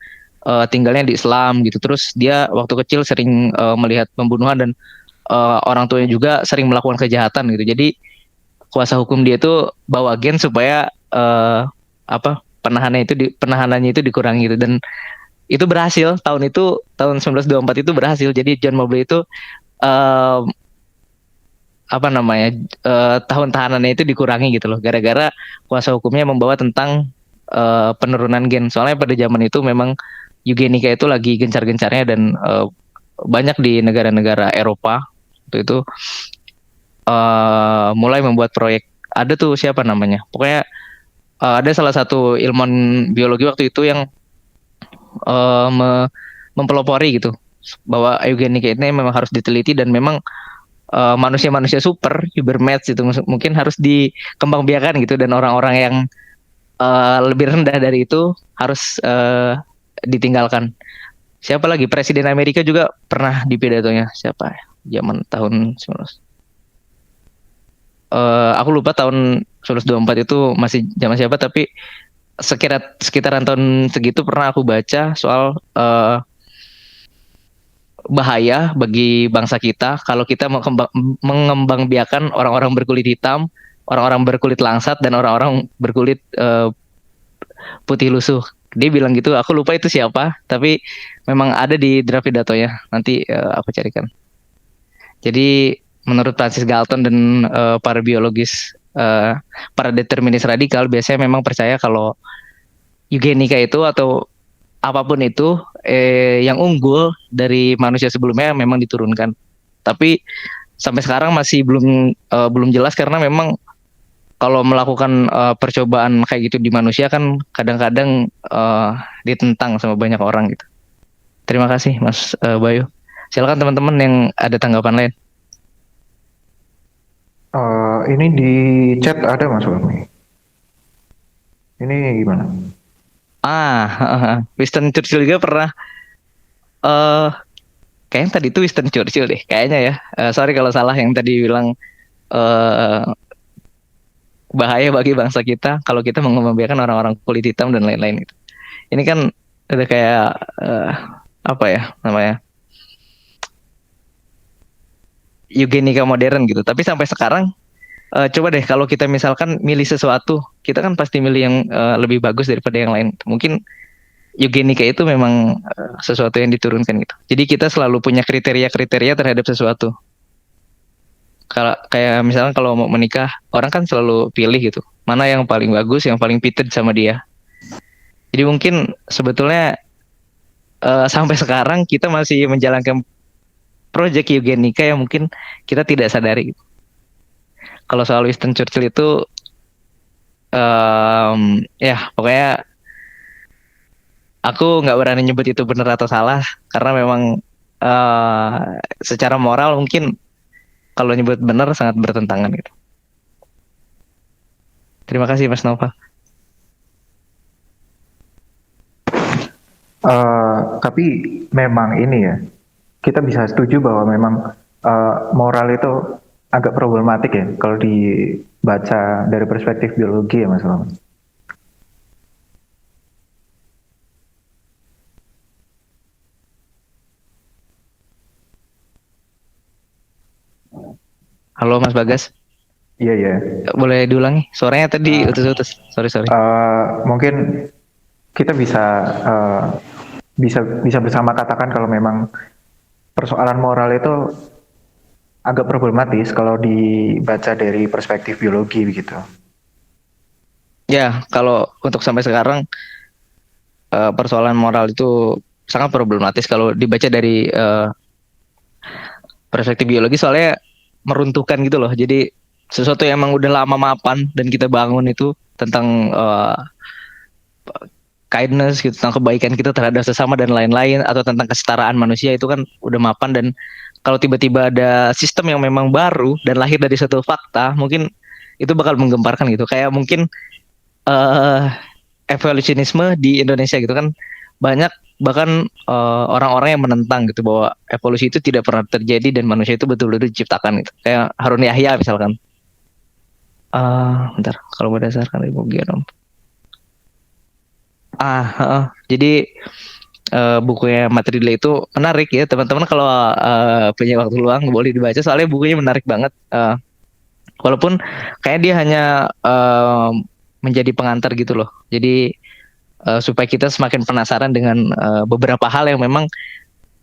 tinggalnya di Islam gitu. Terus dia waktu kecil sering melihat pembunuhan dan orang tuanya juga sering melakukan kejahatan gitu. Jadi kuasa hukum dia itu bawa gen supaya penahanannya itu dikurangi gitu. Dan itu berhasil tahun 1924 itu berhasil. Jadi John Mobley itu tahun tahanannya itu dikurangi gitu loh, gara-gara kuasa hukumnya membawa tentang penurunan gen. Soalnya pada zaman itu memang eugenika itu lagi gencar-gencarnya dan banyak di negara-negara Eropa itu mulai membuat proyek. Ada tuh siapa namanya, pokoknya ada salah satu ilmuwan biologi waktu itu yang mempelopori gitu bahwa eugenika ini memang harus diteliti dan memang manusia-manusia super Ubermensch itu mungkin harus dikembangbiakan gitu, dan orang-orang yang lebih rendah dari itu harus ditinggalkan. Siapa lagi? Presiden Amerika juga pernah di pidatonya. Siapa ya? Zaman tahun 19. Aku lupa tahun 1924 itu masih zaman siapa, tapi sekitaran tahun segitu pernah aku baca soal bahaya bagi bangsa kita kalau kita mengembangbiakan orang-orang berkulit hitam, orang-orang berkulit langsat, dan orang-orang berkulit putih lusuh. Dia bilang gitu, aku lupa itu siapa, tapi memang ada di draft pidatonya. Nanti aku carikan. Jadi menurut Francis Galton dan para biologis, para determinis radikal biasanya memang percaya kalau eugenika itu atau apapun itu yang unggul dari manusia sebelumnya memang diturunkan. Tapi sampai sekarang masih belum jelas karena memang kalau melakukan percobaan kayak gitu di manusia kan kadang-kadang ditentang sama banyak orang gitu. Terima kasih Mas Bayu. Silakan teman-teman yang ada tanggapan lain. Ini di chat ada Mas Fahmi. Ini gimana? Winston Churchill juga pernah. Kayaknya tadi itu Winston Churchill deh, kayaknya ya. Sorry kalau salah yang tadi bilang bahaya bagi bangsa kita kalau kita mengembangbiakan orang-orang kulit hitam dan lain-lain gitu. Ini kan udah kayak apa ya namanya? Eugenika modern gitu. Tapi sampai sekarang coba deh kalau kita misalkan milih sesuatu, kita kan pasti milih yang lebih bagus daripada yang lain. Mungkin eugenika itu memang sesuatu yang diturunkan gitu. Jadi kita selalu punya kriteria-kriteria terhadap sesuatu. Kalau kayak misalnya kalau mau menikah, orang kan selalu pilih gitu. Mana yang paling bagus, yang paling fitted sama dia. Jadi mungkin sebetulnya sampai sekarang kita masih menjalankan proyek eugenika yang mungkin kita tidak sadari. Kalau soal Winston Churchill itu ya pokoknya aku nggak berani nyebut itu benar atau salah karena memang secara moral mungkin kalau nyebut benar sangat bertentangan gitu. Terima kasih Mas Nova. Tapi memang ini ya, kita bisa setuju bahwa memang moral itu agak problematik ya kalau dibaca dari perspektif biologi ya Mas Fahmi. Halo Mas Bagas. Iya ya. Boleh diulangi? Suaranya tadi utus-utus. Sorry. Mungkin kita bisa bersama katakan kalau memang persoalan moral itu agak problematis kalau dibaca dari perspektif biologi begitu. Ya, kalau untuk sampai sekarang persoalan moral itu sangat problematis kalau dibaca dari perspektif biologi soalnya meruntuhkan gitu loh. Jadi sesuatu yang emang udah lama mapan dan kita bangun itu tentang kindness gitu, tentang kebaikan kita terhadap sesama dan lain-lain atau tentang kesetaraan manusia itu kan udah mapan dan kalau tiba-tiba ada sistem yang memang baru dan lahir dari suatu fakta, mungkin itu bakal menggemparkan gitu. Kayak mungkin evolusionisme di Indonesia gitu kan banyak bahkan orang-orang yang menentang gitu bahwa evolusi itu tidak pernah terjadi dan manusia itu betul-betul diciptakan gitu. Kayak Harun Yahya misalkan. Bentar, kalau berdasarkan ilmu genom. Jadi bukunya Matridle itu menarik ya teman-teman kalau punya waktu luang boleh dibaca soalnya bukunya menarik banget. Walaupun kayak dia hanya menjadi pengantar gitu loh. Jadi supaya kita semakin penasaran dengan beberapa hal yang memang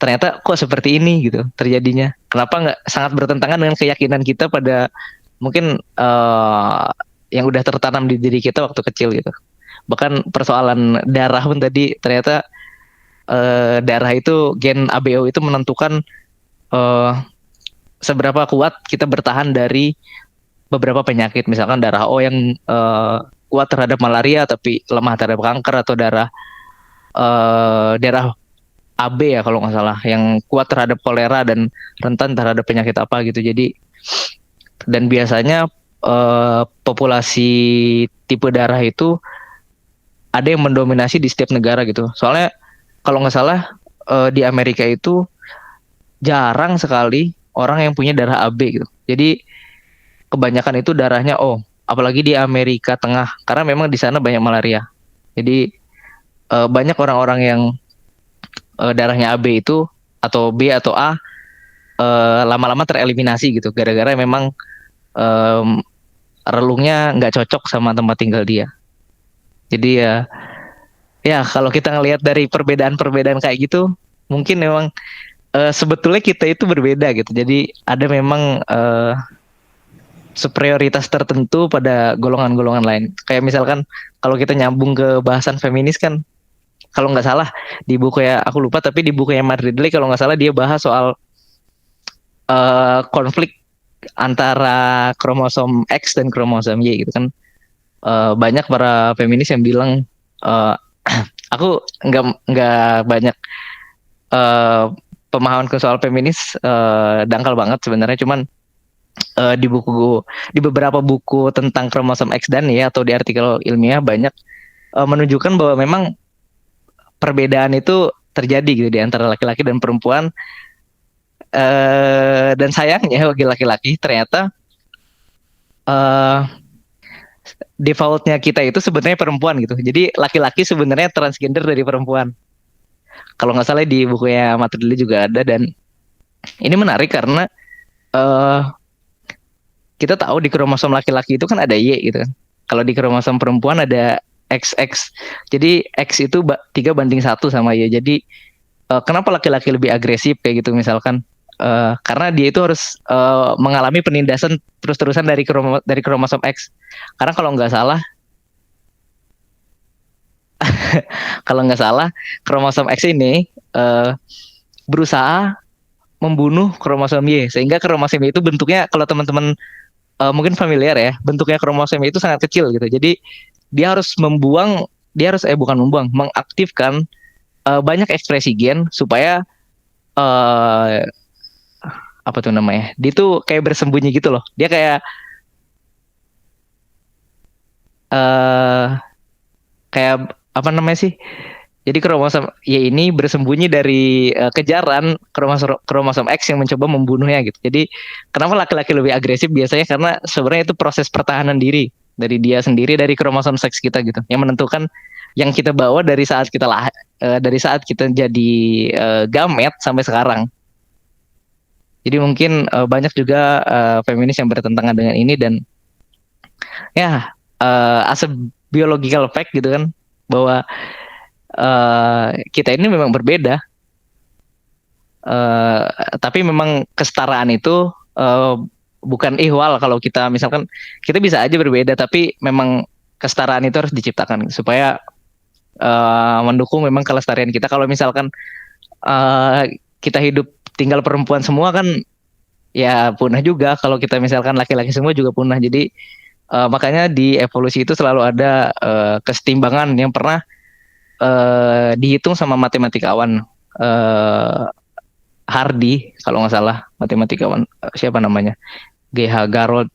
ternyata kok seperti ini gitu terjadinya. Kenapa nggak sangat bertentangan dengan keyakinan kita pada mungkin yang udah tertanam di diri kita waktu kecil gitu. Bahkan persoalan darah pun tadi ternyata darah itu gen ABO itu menentukan seberapa kuat kita bertahan dari beberapa penyakit. Misalkan darah O yang kuat terhadap malaria tapi lemah terhadap kanker atau darah AB ya kalau nggak salah yang kuat terhadap kolera dan rentan terhadap penyakit apa gitu. Jadi dan biasanya populasi tipe darah itu ada yang mendominasi di setiap negara gitu. Soalnya kalau nggak salah di Amerika itu jarang sekali orang yang punya darah AB gitu. Jadi kebanyakan itu darahnya O, apalagi di Amerika Tengah karena memang di sana banyak malaria. Jadi banyak orang-orang yang darahnya AB itu atau B atau A lama-lama tereliminasi gitu gara-gara memang em, relungnya nggak cocok sama tempat tinggal dia. Jadi ya kalau kita ngelihat dari perbedaan-perbedaan kayak gitu, mungkin memang sebetulnya kita itu berbeda gitu. Jadi ada memang superioritas tertentu pada golongan-golongan lain. Kayak misalkan kalau kita nyambung ke bahasan feminis kan, kalau nggak salah di buku ya aku lupa tapi di buku yang Madridley kalau nggak salah dia bahas soal konflik antara kromosom X dan kromosom Y gitu kan. Banyak para feminis yang bilang eh, aku nggak banyak eh, pemahamanku soal feminis dangkal banget sebenarnya cuman di beberapa buku tentang kromosom X dan Y atau di artikel ilmiah banyak menunjukkan bahwa memang perbedaan itu terjadi gitu di antara laki-laki dan perempuan dan sayangnya bagi laki-laki ternyata eh, defaultnya kita itu sebenarnya perempuan gitu. Jadi laki-laki sebenarnya transgender dari perempuan. Kalau nggak salah di bukunya Matrili juga ada dan ini menarik karena eh kita tahu di kromosom laki-laki itu kan ada Y gitu kan. Kalau di kromosom perempuan ada XX. Jadi X itu 3:1 sama Y. Jadi kenapa laki-laki lebih agresif kayak gitu misalkan? Karena dia itu harus mengalami penindasan terus-terusan dari kromosom X. Karena kalau nggak salah kromosom X ini berusaha membunuh kromosom Y sehingga kromosom Y itu bentuknya kalau teman-teman mungkin familiar ya bentuknya kromosom Y itu sangat kecil gitu jadi bukan membuang mengaktifkan banyak ekspresi gen supaya eh, apa tuh namanya dia tuh kayak bersembunyi gitu loh dia kayak eh kayak apa namanya sih jadi kromosom Y ini bersembunyi dari kejaran kromosom X yang mencoba membunuhnya gitu. Jadi kenapa laki-laki lebih agresif biasanya karena sebenarnya itu proses pertahanan diri dari dia sendiri dari kromosom seks kita gitu. Yang menentukan yang kita bawa dari saat kita jadi gamet sampai sekarang. Jadi mungkin banyak juga feminis yang bertentangan dengan ini dan ya as a biological fact gitu kan bahwa kita ini memang berbeda, uh, tapi memang kesetaraan itu bukan ihwal kalau kita misalkan kita bisa aja berbeda, tapi memang kesetaraan itu harus diciptakan supaya mendukung memang kelestarian kita. Kalau misalkan uh, kita hidup tinggal perempuan semua kan ya punah juga. Kalau kita misalkan laki-laki semua juga punah. Jadi makanya di evolusi itu selalu ada kesetimbangan yang pernah dihitung sama matematikawan Hardy kalau nggak salah matematikawan siapa namanya G.H. Garold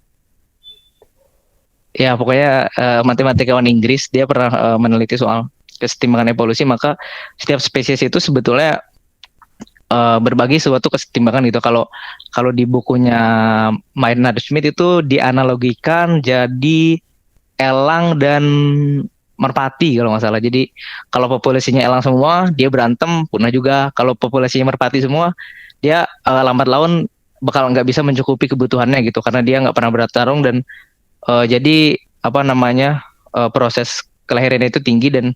ya pokoknya matematikawan Inggris dia pernah meneliti soal kesetimbangan evolusi maka setiap spesies itu sebetulnya berbagi suatu kesetimbangan gitu kalau di bukunya Maynard Smith itu dianalogikan jadi elang dan merpati kalau nggak salah. Jadi kalau populasinya elang semua, dia berantem, punah juga. Kalau populasinya merpati semua, dia lambat laun bakal nggak bisa mencukupi kebutuhannya gitu, karena dia nggak pernah bertarung dan jadi apa namanya proses kelahiran itu tinggi dan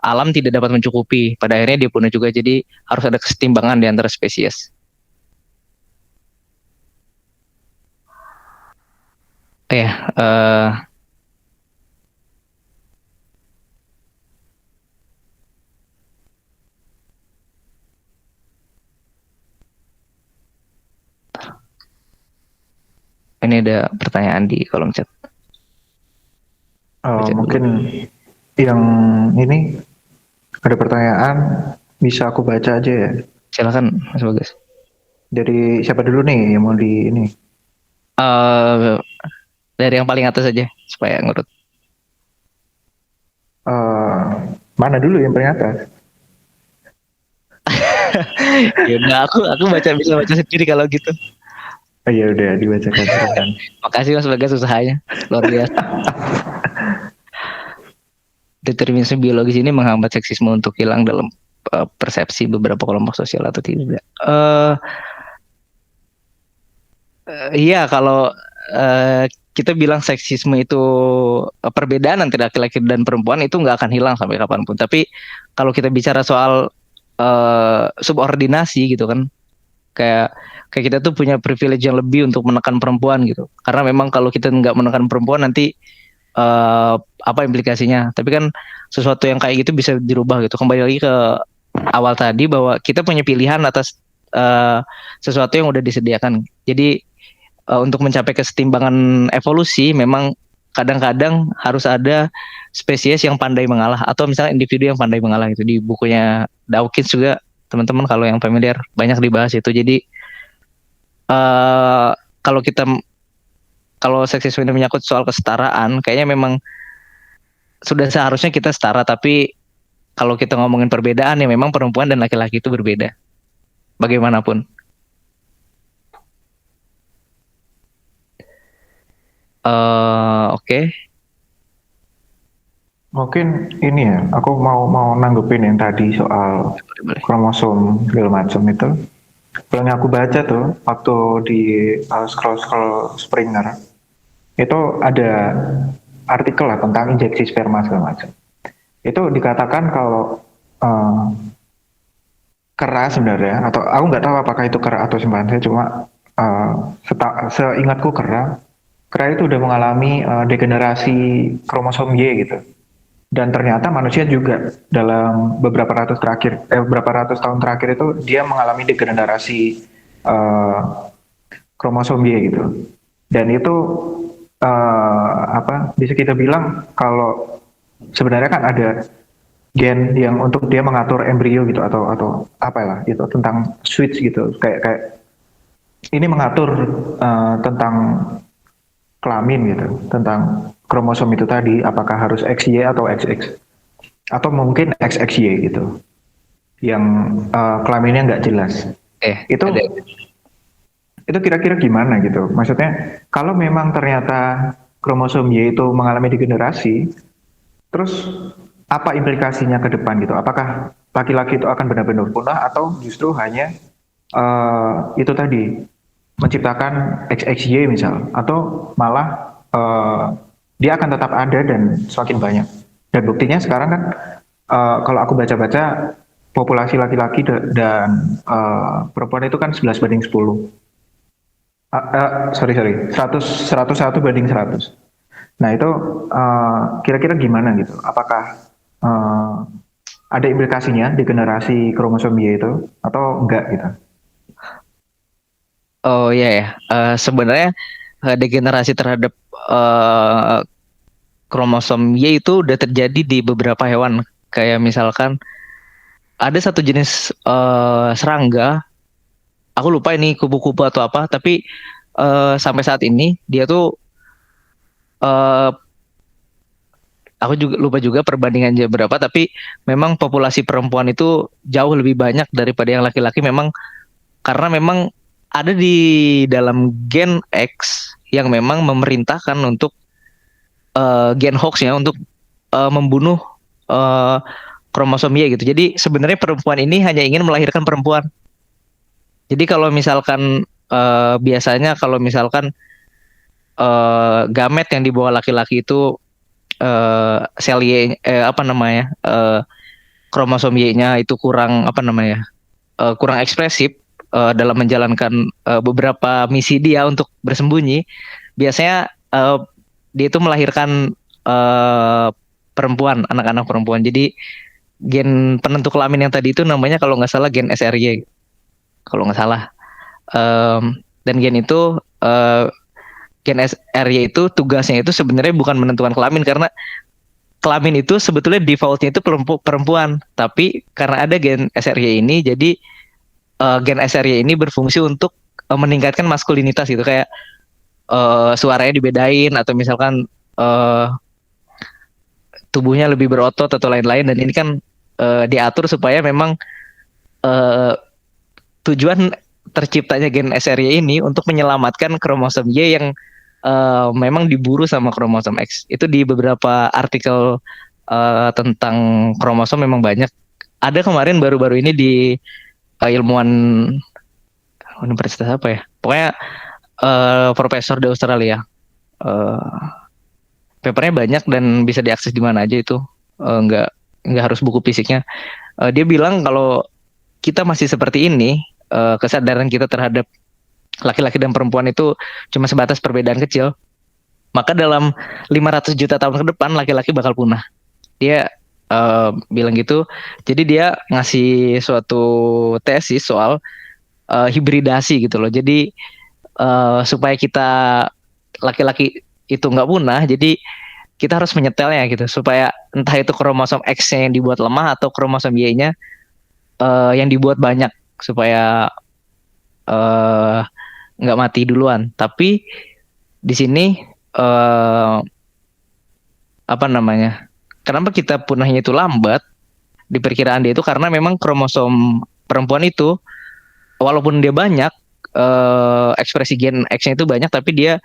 alam tidak dapat mencukupi. Pada akhirnya dia punah juga. Jadi harus ada kesetimbangan di antara spesies. Ya. Ini ada pertanyaan di kolom chat. Baca dulu. Mungkin yang ini ada pertanyaan bisa aku baca aja ya. Silakan Mas Bagas. Dari siapa dulu nih yang mau di ini? Dari yang paling atas aja supaya ngurut. Eh, mana dulu yang paling atas? Ya udah, aku bisa baca sendiri kalau gitu. Oh, ya udah dibacakan silakan. Makasih Mas Bagas usahanya. Luar biasa. Determinisme biologis ini menghambat seksisme untuk hilang dalam persepsi beberapa kelompok sosial atau tidak. Iya, kalau kita bilang seksisme itu perbedaan antara laki-laki dan perempuan itu nggak akan hilang sampai kapanpun. Tapi kalau kita bicara soal subordinasi gitu kan, kayak kayak kita tuh punya privilege yang lebih untuk menekan perempuan gitu. Karena memang kalau kita nggak menekan perempuan nanti apa implikasinya. Tapi kan sesuatu yang kayak gitu bisa dirubah gitu. Kembali lagi ke awal tadi bahwa kita punya pilihan atas sesuatu yang udah disediakan. Jadi untuk mencapai kesetimbangan evolusi memang kadang-kadang harus ada spesies yang pandai mengalah atau misalnya individu yang pandai mengalah. Itu di bukunya Dawkins juga, teman-teman kalau yang familiar banyak dibahas itu. Jadi kalau seksisme ini menyangkut soal kesetaraan, kayaknya memang sudah seharusnya kita setara. Tapi kalau kita ngomongin perbedaan ya memang perempuan dan laki-laki itu berbeda bagaimanapun. Oke. Mungkin ini ya, aku mau nanggepin yang tadi soal Boleh. kromosom segala macam itu. Kalau yang aku baca tuh waktu di scroll Springer itu ada artikel lah tentang injeksi sperma segala macam. Itu dikatakan kalau kera sebenarnya, atau aku nggak tahu apakah itu kera atau simpanse, cuma seingatku kera itu udah mengalami degenerasi kromosom Y gitu. Dan ternyata manusia juga dalam beberapa ratus tahun terakhir itu dia mengalami degenerasi kromosom Y gitu. Dan itu bisa kita bilang kalau sebenarnya kan ada gen yang untuk dia mengatur embrio gitu atau apa ya itu tentang switch gitu kayak ini mengatur tentang kelamin gitu, tentang kromosom itu tadi apakah harus XY atau XX atau mungkin XXY gitu yang kelaminnya nggak jelas. Itu ada. itu kira-kira gimana gitu, maksudnya kalau memang ternyata kromosom Y itu mengalami degenerasi, terus apa implikasinya ke depan gitu, apakah laki-laki itu akan benar-benar punah atau justru hanya itu tadi menciptakan XXY misal, atau malah dia akan tetap ada dan semakin banyak. Dan buktinya sekarang kan kalau aku baca-baca populasi laki-laki dan perempuan itu kan 11/10. Sorry 101/100. Nah itu kira-kira gimana gitu, apakah ada implikasinya di generasi kromosom Y itu atau enggak gitu? Oh iya ya, sebenarnya degenerasi terhadap kromosom Y itu udah terjadi di beberapa hewan. Kayak misalkan ada satu jenis serangga, aku lupa ini kupu-kupu atau apa, tapi sampai saat ini dia tuh eh, aku juga lupa juga perbandingannya berapa, tapi memang populasi perempuan itu jauh lebih banyak daripada yang laki-laki, memang karena memang ada di dalam gen X yang memang memerintahkan untuk gen hoax-nya untuk membunuh eh, kromosom Y gitu. Jadi sebenarnya perempuan ini hanya ingin melahirkan perempuan. Jadi kalau misalkan biasanya kalau misalkan gamet yang dibawa laki-laki itu sel Y apa namanya kromosom Y-nya itu kurang apa namanya kurang ekspresif dalam menjalankan beberapa misi dia untuk bersembunyi, biasanya dia itu melahirkan perempuan, anak-anak perempuan. Jadi gen penentu kelamin yang tadi itu namanya kalau nggak salah gen SRY, kalau nggak salah. Dan gen itu gen SRY itu tugasnya itu sebenarnya bukan menentukan kelamin, karena kelamin itu sebetulnya defaultnya itu perempuan, tapi karena ada gen SRY ini, jadi gen SRY ini berfungsi untuk meningkatkan maskulinitas gitu, kayak suaranya dibedain atau misalkan tubuhnya lebih berotot atau lain-lain, dan ini kan diatur supaya memang eh, tujuan terciptanya gen SRY ini untuk menyelamatkan kromosom Y yang memang diburu sama kromosom X. Itu di beberapa artikel tentang kromosom memang banyak. Ada kemarin baru-baru ini di ilmuwan universitas apa ya? Pokoknya profesor di Australia. Papernya banyak dan bisa diakses di mana aja itu. Nggak harus buku fisiknya. Dia bilang kalau kita masih seperti ini, kesadaran kita terhadap laki-laki dan perempuan itu cuma sebatas perbedaan kecil, maka dalam 500 juta tahun ke depan laki-laki bakal punah. Dia bilang gitu. Jadi dia ngasih suatu tesis soal hibridasi gitu loh. Jadi supaya kita laki-laki itu nggak punah, jadi kita harus menyetelnya gitu supaya entah itu kromosom X-nya yang dibuat lemah atau kromosom Y-nya yang dibuat banyak supaya nggak mati duluan. Tapi di sini apa namanya? Kenapa kita punahnya itu lambat di perkiraan dia itu karena memang kromosom perempuan itu walaupun dia banyak ekspresi gen X-nya itu banyak, tapi dia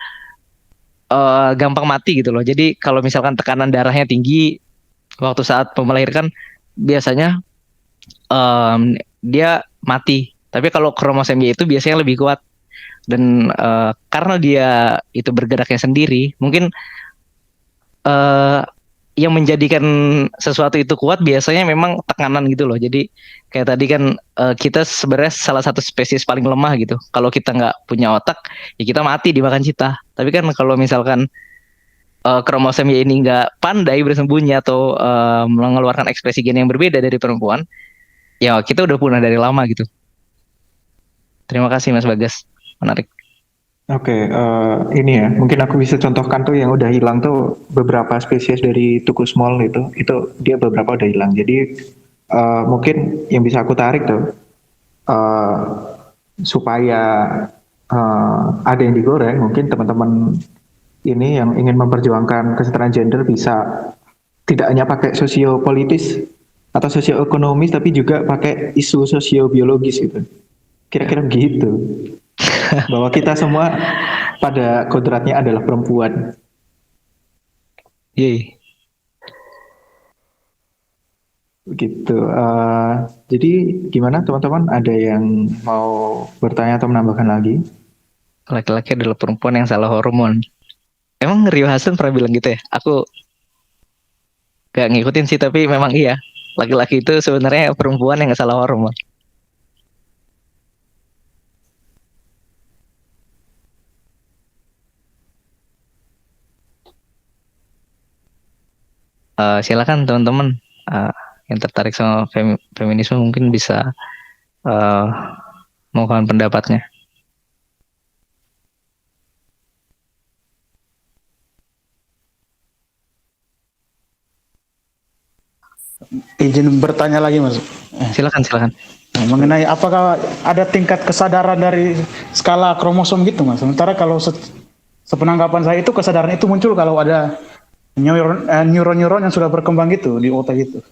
gampang mati gitu loh. Jadi kalau misalkan tekanan darahnya tinggi waktu saat melahirkan biasanya dia mati. Tapi kalau kromosom Y itu biasanya lebih kuat. Dan karena dia itu bergeraknya sendiri, mungkin yang menjadikan sesuatu itu kuat biasanya memang tekanan gitu loh. Jadi kayak tadi kan kita sebenarnya salah satu spesies paling lemah gitu. Kalau kita nggak punya otak, ya kita mati dimakan cita. Tapi kan kalau misalkan kromosom Y ini nggak pandai bersembunyi atau mengeluarkan ekspresi gen yang berbeda dari perempuan, ya kita udah punah dari lama gitu. Terima kasih Mas Bagas, menarik. Oke, ini ya, mungkin aku bisa contohkan tuh yang udah hilang tuh beberapa spesies dari tuku small itu dia beberapa udah hilang. Jadi mungkin yang bisa aku tarik tuh supaya ada yang digoreng, mungkin teman-teman ini yang ingin memperjuangkan kesetaraan gender bisa tidak hanya pakai sosiopolitis atau sosioekonomis, tapi juga pakai isu sosiobiologis gitu. Kira-kira gitu. Bahwa kita semua pada kodratnya adalah perempuan. Yeay. Gitu. Jadi gimana teman-teman? Ada yang mau bertanya atau menambahkan lagi? Laki-laki adalah perempuan yang salah hormon. Emang Rio Hasan pernah bilang gitu ya? Aku gak ngikutin sih, tapi memang iya. Laki-laki itu sebenarnya perempuan yang gak salah hormon. Silakan teman-teman yang tertarik sama feminisme mungkin bisa mengungkapkan pendapatnya. Izin bertanya lagi Mas. Silakan. Nah, mengenai apakah ada tingkat kesadaran dari skala kromosom gitu Mas? Sementara kalau sepenangkapan saya itu kesadaran itu muncul kalau ada neuron-neuron yang sudah berkembang gitu di otak itu.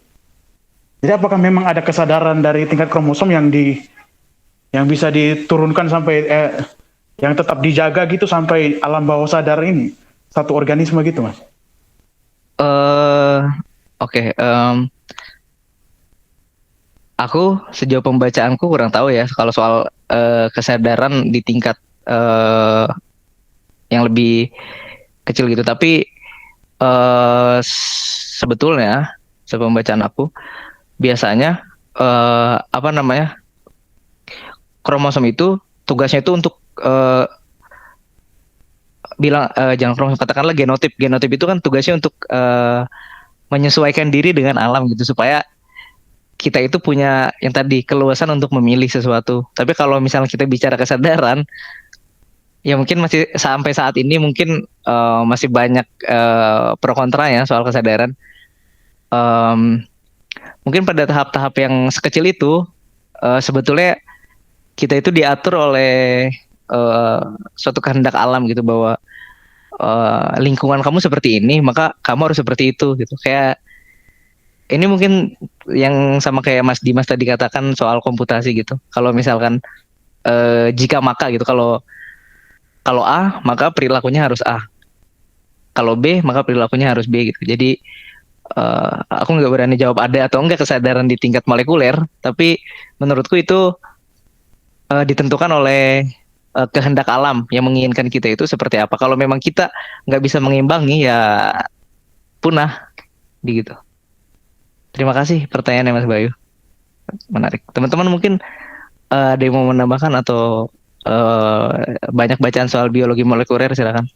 Jadi apakah memang ada kesadaran dari tingkat kromosom yang bisa diturunkan sampai yang tetap dijaga gitu sampai alam bawah sadar ini satu organisme gitu Mas? Oke. Aku sejauh pembacaanku kurang tahu ya kalau soal kesadaran di tingkat yang lebih kecil gitu. Tapi sebetulnya sepembacaan aku biasanya apa namanya kromosom itu tugasnya itu untuk jangan kromosom, katakanlah genotip itu kan tugasnya untuk menyesuaikan diri dengan alam gitu supaya kita itu punya yang tadi keluasan untuk memilih sesuatu. Tapi kalau misalnya kita bicara kesadaran, ya mungkin masih sampai saat ini mungkin masih banyak pro kontra ya soal kesadaran. Mungkin pada tahap-tahap yang sekecil itu sebetulnya kita itu diatur oleh suatu kehendak alam gitu bahwa lingkungan kamu seperti ini maka kamu harus seperti itu gitu. Kayak ini mungkin yang sama kayak Mas Dimas tadi katakan soal komputasi gitu. Kalau misalkan jika maka gitu, kalau kalau A maka perilakunya harus A, kalau B maka perilakunya harus B gitu. Jadi aku nggak berani jawab ada atau enggak kesadaran di tingkat molekuler, tapi menurutku itu ditentukan oleh kehendak alam yang menginginkan kita itu seperti apa. Kalau memang kita nggak bisa mengimbangi ya punah begitu. Terima kasih pertanyaannya Mas Bayu, menarik. Teman-teman mungkin ada yang mau menambahkan atau banyak bacaan soal biologi molekuler, silakan.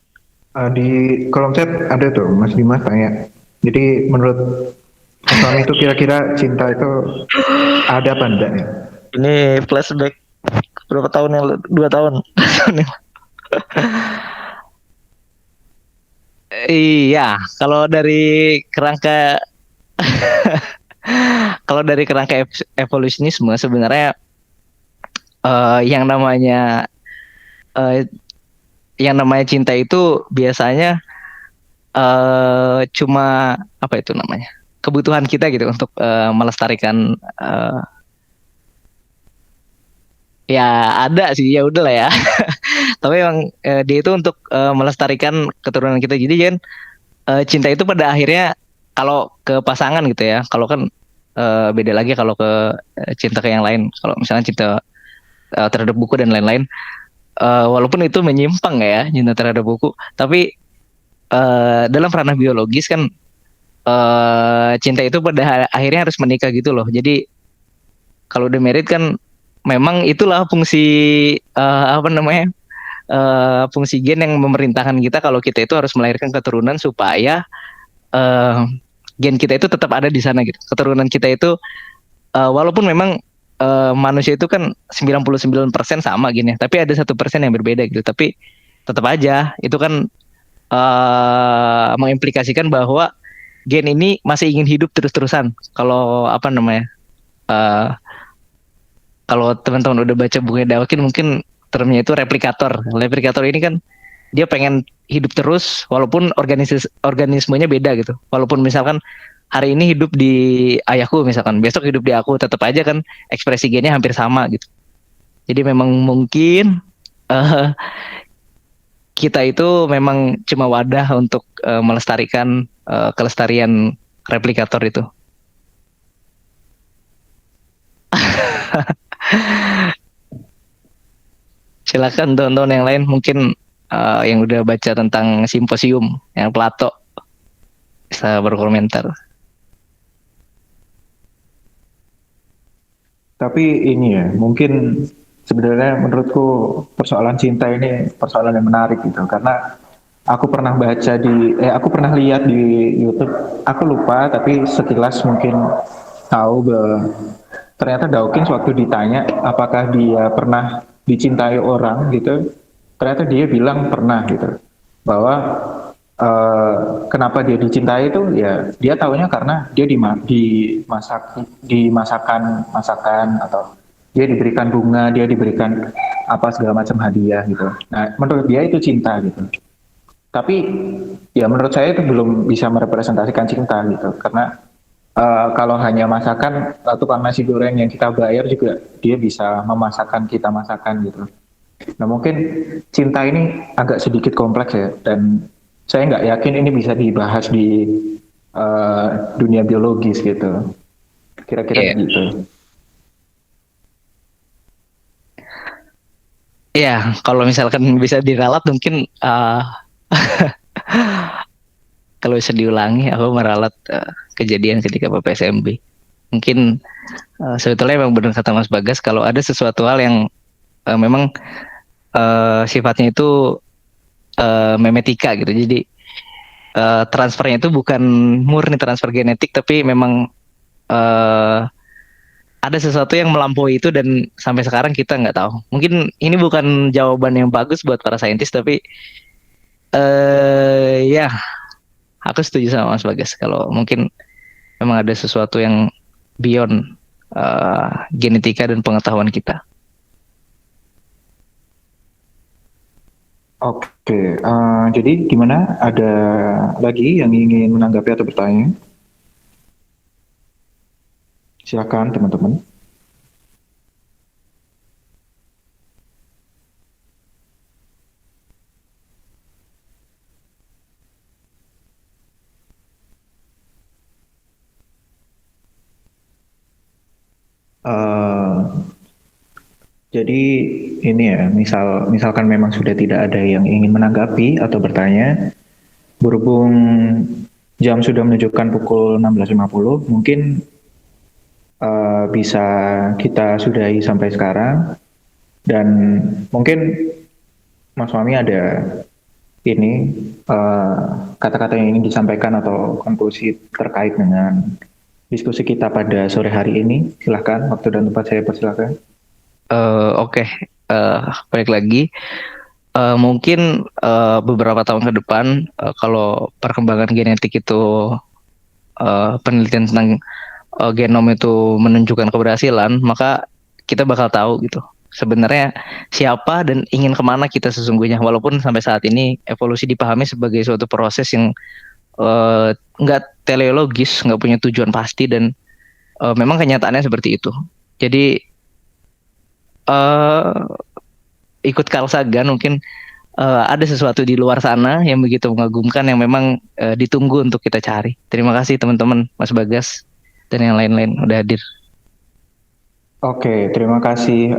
Di kolom chat ada tuh Mas Dimas tanya. Jadi menurut Mas Fahmi itu kira-kira cinta itu ada apa enggak ya? Ini flashback berapa tahun yang 2 tahun. Iya, kalau dari kerangka evolusionisme sebenarnya yang namanya eh, cinta itu biasanya cuma apa itu namanya, kebutuhan kita gitu untuk melestarikan ya ada sih, ya udahlah ya. Tapi emang dia itu untuk melestarikan keturunan kita. Jadi kan cinta itu pada akhirnya kalau ke pasangan gitu ya. Kalau kan beda lagi kalau ke cinta ke yang lain. Kalau misalnya cinta terhadap buku dan lain-lain. Walaupun itu menyimpang ya cinta terhadap buku. Tapi dalam ranah biologis kan cinta itu pada akhirnya harus menikah gitu loh. Jadi kalau udah married kan memang itulah fungsi apa namanya, fungsi gen yang memerintahkan kita kalau kita itu harus melahirkan keturunan supaya gen kita itu tetap ada di sana gitu. Keturunan kita itu walaupun memang manusia itu kan 99% sama gini, tapi ada 1% yang berbeda gitu. Tapi tetap aja itu kan mengimplikasikan bahwa gen ini masih ingin hidup terus-terusan. Kalau apa namanya? eh, Kalau teman-teman udah baca bukunya Dawkins mungkin termnya itu replikator. Replikator ini kan dia pengen hidup terus walaupun organismenya beda gitu. Walaupun misalkan hari ini hidup di ayahku misalkan, besok hidup di aku, tetap aja kan ekspresi gennya hampir sama gitu. Jadi memang mungkin eh, kita itu memang cuma wadah untuk melestarikan kelestarian replikator itu. Silakan teman-teman yang lain mungkin yang udah baca tentang simposium yang Plato bisa berkomentar. Tapi ini ya, mungkin sebenarnya menurutku persoalan cinta ini persoalan yang menarik gitu. Karena aku pernah baca aku pernah lihat di YouTube, aku lupa tapi sekilas mungkin tahu bahwa ternyata Dawkins waktu ditanya apakah dia pernah dicintai orang gitu, ternyata dia bilang pernah gitu. Bahwa kenapa dia dicintai itu ya dia taunya karena dia dimasakan masakan atau dia diberikan bunga, dia diberikan apa segala macam hadiah gitu. Nah, menurut dia itu cinta gitu. Tapi ya menurut saya itu belum bisa merepresentasikan cinta gitu. Karena kalau hanya masakan tukang nasi goreng yang kita bayar juga dia bisa memasakkan kita masakan gitu. Nah mungkin cinta ini agak sedikit kompleks ya, dan saya nggak yakin ini bisa dibahas di dunia biologis gitu. Kira-kira begitu. Ya, kalau misalkan bisa diralat mungkin kalau bisa diulangi, aku meralat kejadian ketika PPSMB. Mungkin sebetulnya memang benar kata Mas Bagas, kalau ada sesuatu hal yang memang sifatnya itu memetika gitu. Jadi transfernya itu bukan murni transfer genetik, tapi memang ada sesuatu yang melampaui itu dan sampai sekarang kita nggak tahu. Mungkin ini bukan jawaban yang bagus buat para saintis, tapi ya aku setuju sama Mas Bagas kalau mungkin memang ada sesuatu yang beyond genetika dan pengetahuan kita. Oke, jadi gimana? Ada lagi yang ingin menanggapi atau bertanya? Silakan teman-teman. Eh, jadi ini ya, misalkan memang sudah tidak ada yang ingin menanggapi atau bertanya, berhubung jam sudah menunjukkan pukul 16.50, mungkin bisa kita sudahi sampai sekarang. Dan mungkin Mas Fahmi ada ini kata-kata yang ingin disampaikan atau konklusi terkait dengan diskusi kita pada sore hari ini. Silahkan, waktu dan tempat saya persilahkan. Oke, balik lagi. Mungkin beberapa tahun ke depan, kalau perkembangan genetik itu penelitian tentang genom itu menunjukkan keberhasilan, maka kita bakal tahu gitu sebenarnya siapa dan ingin kemana kita sesungguhnya. Walaupun sampai saat ini evolusi dipahami sebagai suatu proses yang nggak teleologis, nggak punya tujuan pasti, dan memang kenyataannya seperti itu. Jadi ikut Carl Sagan, mungkin ada sesuatu di luar sana yang begitu mengagumkan yang memang ditunggu untuk kita cari. Terima kasih teman-teman, Mas Bagas dan yang lain-lain udah hadir. Oke, terima kasih.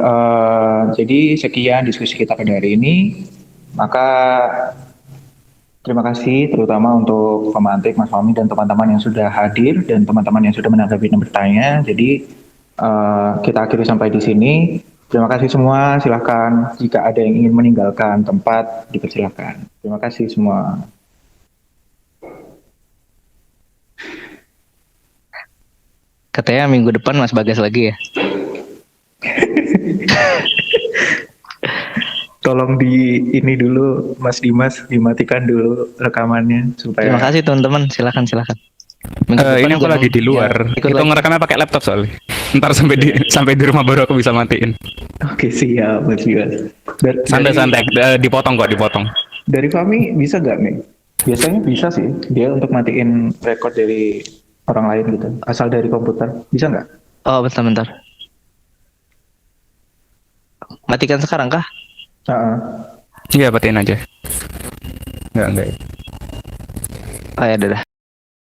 Jadi sekian diskusi kita pada hari ini. Maka terima kasih terutama untuk pemantik Mas Fahmi dan teman-teman yang sudah hadir dan teman-teman yang sudah menanggapi dan bertanya. Jadi kita akhiri sampai di sini. Terima kasih semua. Silahkan jika ada yang ingin meninggalkan tempat, dipersilahkan. Terima kasih semua. Katanya minggu depan Mas Bagas lagi ya. Tolong ini dulu Mas Dimas, dimatikan dulu rekamannya supaya. Terima kasih teman-teman, silakan. Minggu depan Ini aku jangan- lagi di luar. ya, ikut Itu lagi. ngerekamnya pakai laptop soalnya. Ntar sampai di rumah baru aku bisa matiin. Oke, siap Mas Dimas. Santai-santai, dipotong kok, dipotong. Dari Fahmi bisa nggak nih? Biasanya bisa sih, dia untuk matiin record dari orang lain gitu, asal dari komputer. Bisa nggak? Oh, bentar. Matikan sekarang kah? Iya, matiin aja. Enggak. Oh ya, dadah.